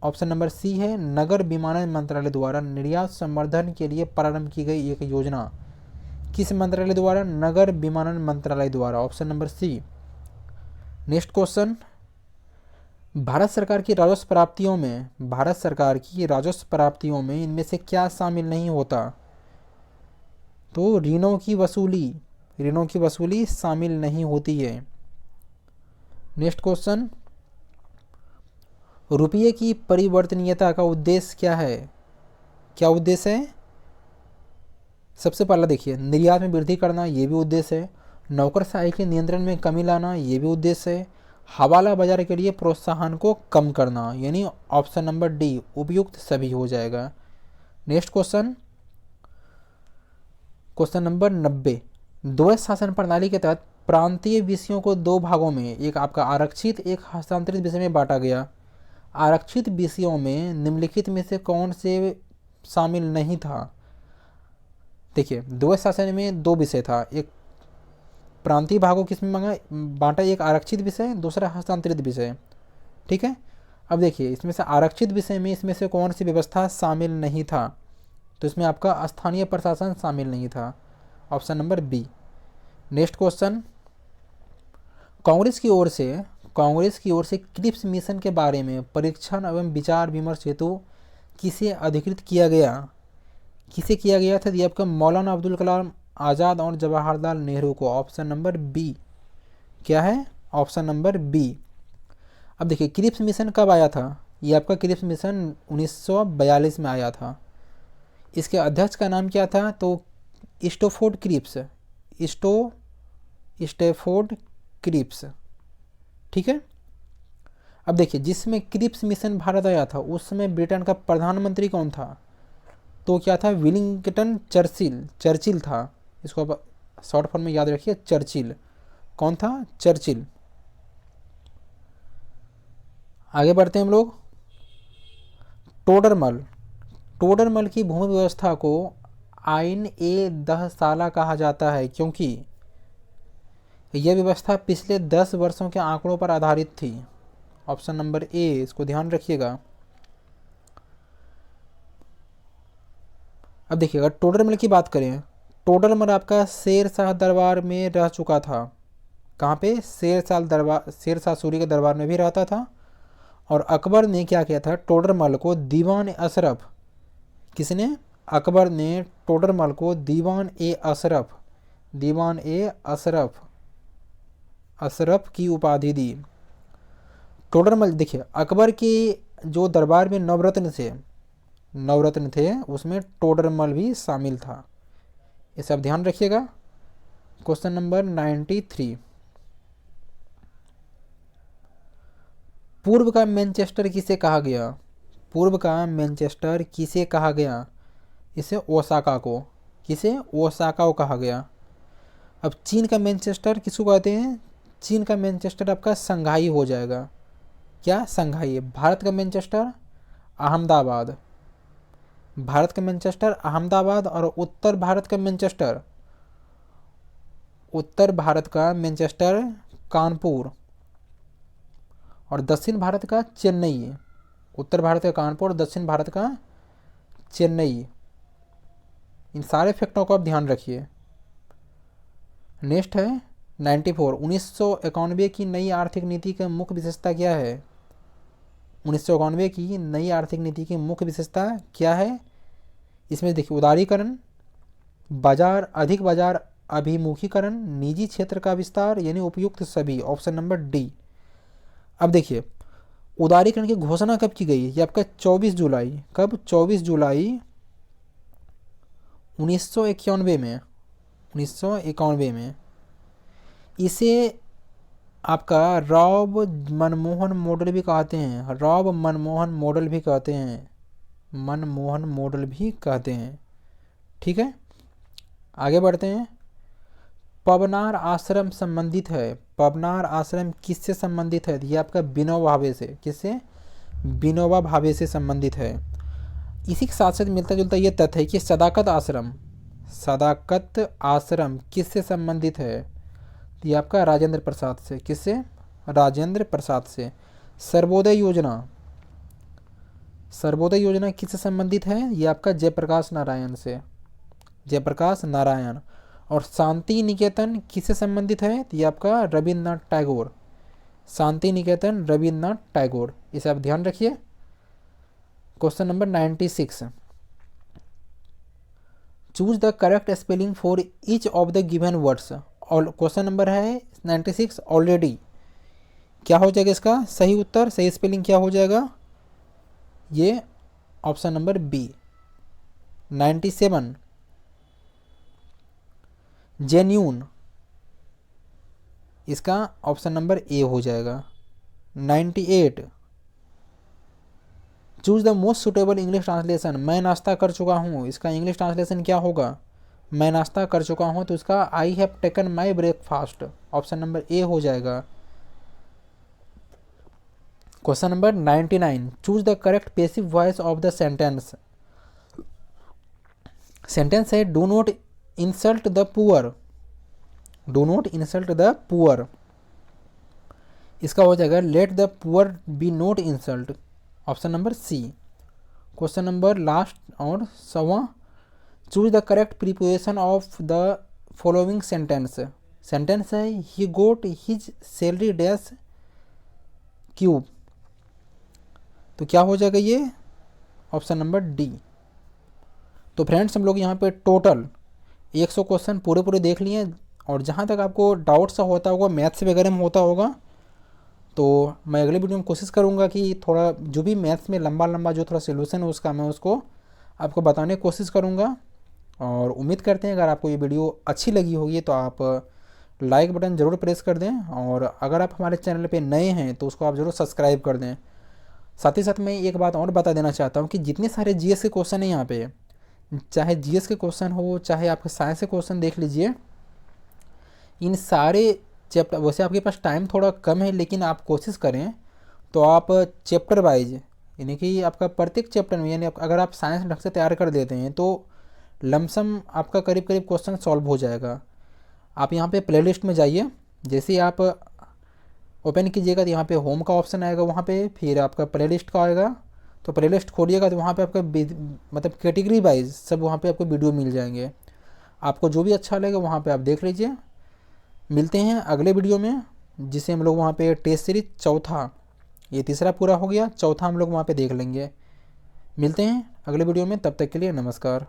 ऑप्शन नंबर सी है, नगर विमानन मंत्रालय द्वारा निर्यात संवर्धन के लिए प्रारंभ की गई एक योजना। किस मंत्रालय द्वारा? नगर विमानन मंत्रालय द्वारा। Option number C. Next question, Bharat सरकार की राजस्व प्राप्तियों में इनमें से क्या शामिल नहीं होता? तो ऋणों की वसूली शामिल नहीं होती है। नेक्स्ट क्वेश्चन, रुपये की परिवर्तनीयता का उद्देश्य क्या है? क्या उद्देश्य है? सबसे पहला देखिए, निर्यात में वृद्धि करना, ये भी उद्देश्य है। नौकरशाही के नियंत्रण में कमी लाना, ये भी उद्देश्य है। हवाला बाजार के लिए प्रोत्साहन को कम करना, यानी ऑप्शन नंबर डी उपयुक्त सभी हो जाएगा। Next question number 90। द्वैत शासन प्रणाली के तहत प्रांतीय विषयों को दो भागों में, एक आपका आरक्षित, एक हस्तांतरित विषय में बांटा गया। आरक्षित विषयों में निम्नलिखित में से कौन से शामिल नहीं था? देखिए द्वैत शासन में दो विषय था, एक प्रांतीय भागों किसमें मांगा बांटा, एक आरक्षित विषय, दूसरा हस्तांतरित विषय। ठीक है। अब देखिए इसमें से आरक्षित विषय में इसमें से कौन सी व्यवस्था शामिल नहीं था? तो इसमें आपका स्थानीय प्रशासन शामिल नहीं था। Option number B. Next question, Congress की ओर से क्रिप्स मिशन के बारे में परीक्षण एवं विचार विमर्श हेतु किसे अधिकृत किया गया? किसे किया गया था? ये आपका मौलाना अब्दुल कलाम आज़ाद और जवाहरलाल नेहरू को। Option number B. क्या है? Option number B. अब देखिए क्रिप्स मिशन कब आया था? ये आपका क्रिप्स मिशन 1942 में आया था। इसके अध्यक्ष का नाम क्या था? तो स्टैफोर्ड क्रिप्स। ठीक है। अब देखिए जिसमें क्रिप्स मिशन भारत आया था उस समय ब्रिटेन का प्रधानमंत्री कौन था? तो क्या था? विलिंगटन चर्चिल था। इसको आप शॉर्ट फॉर्म में याद रखिए, चर्चिल। कौन था? चर्चिल। आगे बढ़ते हैं हम लोग। टोडरमल की भूमि व्यवस्था को आइन ए दहसाला कहा जाता है क्योंकि यह व्यवस्था पिछले 10 वर्षों के आंकड़ों पर आधारित थी। ऑप्शन नंबर ए, इसको ध्यान रखिएगा। अब देखिए अगर टोडरमल की बात करें, टोडरमल आपका शेर शाह दरबार में रह चुका था। कहाँ पे? शेर शाह सूरी के दरबार में भी रहता था। और अकबर ने क्या किया था? टोडरमल को दीवान अशरफ, किसने? अकबर ने टोडरमल को दीवान ए अशरफ की उपाधि दी। टोडरमल देखिए अकबर के जो दरबार में नवरत्न थे उसमें टोडरमल भी शामिल था। ये सब ध्यान रखिएगा। Question number 93। पूर्व का मैनचेस्टर किसे कहा गया? इसे ओसाका को। किसे? ओसाका को कहा गया। अब चीन का मैनचेस्टर किसको कहते हैं? चीन का मैनचेस्टर आपका संघाई हो जाएगा। क्या? संघाई। भारत का मैनचेस्टर अहमदाबाद। और उत्तर भारत का मैनचेस्टर कानपुर। और दक्षिण भारत का चेन्नई, उत्तर भारत का कानपुर, दक्षिण भारत का चेन्नई। इन सारे फैक्टों को आप ध्यान रखिए। नेक्स्ट है 94, 1991 की नई आर्थिक नीति का मुख्य विशेषता क्या है? 1991 की नई आर्थिक नीति की मुख्य विशेषता क्या है? इसमें देखिए, उदारीकरण, बाजार, अधिक बाजार अभिमुखीकरण, निजी क्षेत्र का विस्तार, यानी उपयुक्त सभी, ऑप्शन नंबर डी। अब देखिए, उदारीकरण की घोषणा कब की गई? ये आपका 24 जुलाई, कब? 24 जुलाई 1991 में, 1991 में। इसे आपका रॉब मनमोहन मॉडल भी कहते हैं, रॉब मनमोहन मॉडल भी कहते हैं, मनमोहन मॉडल भी कहते हैं। ठीक है, आगे बढ़ते हैं। पवनार आश्रम संबंधित है, पवनार आश्रम किससे संबंधित है? ये आपका विनोबा भावे से, किससे? विनोबा भावे से संबंधित है। इसी के साथ साथ मिलता जुलता ये तथ्य है कि सदाकत आश्रम, सदाकत आश्रम किससे संबंधित है? ये आपका राजेंद्र प्रसाद से, किससे? राजेंद्र प्रसाद से। सर्वोदय योजना, सर्वोदय योजना किससे संबंधित है? ये आपका जयप्रकाश नारायण से, जयप्रकाश नारायण। और शांति निकेतन किससे संबंधित है? ये आपका रविन्द्रनाथ टैगोर, शांति निकेतन रविन्द्रनाथ टैगोर। इसे आप ध्यान रखिए। Question number 96, choose the correct spelling for each of the given words. और क्वेश्चन नंबर है 96 ऑलरेडी। क्या हो जाएगा इसका सही उत्तर? सही स्पेलिंग क्या हो जाएगा? ये ऑप्शन नंबर बी। 97 जेन्यून, इसका ऑप्शन नंबर ए हो जाएगा। 98 choose the most suitable English translation. मैं नाश्ता कर चुका हूँ, इसका इंग्लिश ट्रांसलेशन क्या होगा? मैं नाश्ता कर चुका हूँ, तो इसका I have taken my breakfast, option number A हो जाएगा। Question number 99, choose the correct passive voice of the sentence. Sentence है do not insult the poor, do not insult the poor. इसका हो जाएगा let the poor be not insult, option number C. Question number last और 100वां, choose the correct preposition of the following sentence. Sentence है he got his salary dash cube, तो क्या हो जाएगा ये? Option number D. तो फ्रेंड्स, हम लोग यहाँ पे टोटल 100 क्वेश्चन पूरे देख लिए। और जहाँ तक आपको डाउट सा होता होगा, मैथ्स वगैरह में होता होगा, तो मैं अगले वीडियो में कोशिश करूँगा कि थोड़ा जो भी मैथ्स में लंबा जो थोड़ा सोल्यूशन है उसका, मैं उसको आपको बताने की कोशिश करूँगा। और उम्मीद करते हैं अगर आपको ये वीडियो अच्छी लगी होगी तो आप लाइक बटन ज़रूर प्रेस कर दें। और अगर आप हमारे चैनल पे नए हैं तो उसको आप ज़रूर सब्सक्राइब कर दें। साथ ही साथ मैं एक बात और बता देना चाहता हूँ कि जितने सारे जीएस के क्वेश्चन हैं यहाँ पे, चाहे जीएस के क्वेश्चन हो, चाहे आपके साइंस के क्वेश्चन देख लीजिए, इन सारे चैप्टर, वैसे आपके पास टाइम थोड़ा कम है, लेकिन आप कोशिश करें तो आप चैप्टर वाइज, यानी कि आपका प्रत्येक चैप्टर में, यानी अगर आप साइंस ढंग से तैयार कर देते हैं तो लमसम आपका करीब क्वेश्चन सॉल्व हो जाएगा। आप यहाँ पे प्लेलिस्ट में जाइए, जैसे ही आप ओपन कीजिएगा तो यहाँ पे होम का ऑप्शन आएगा, वहाँ पे फिर आपका प्लेलिस्ट का आएगा। तो प्लेलिस्ट खोलिएगा तो वहाँ पे आपका मतलब कैटेगरी वाइज सब वहाँ पे आपको वीडियो मिल जाएंगे। आपको जो भी अच्छा लगेगा वहाँ पे आप देख लीजिए। मिलते हैं अगले वीडियो में, जिसे हम लोग वहाँ पे टेस्ट सीरीज चौथा, ये तीसरा पूरा हो गया, चौथा हम लोग वहाँ पे देख लेंगे। मिलते हैं अगले वीडियो में, तब तक के लिए नमस्कार।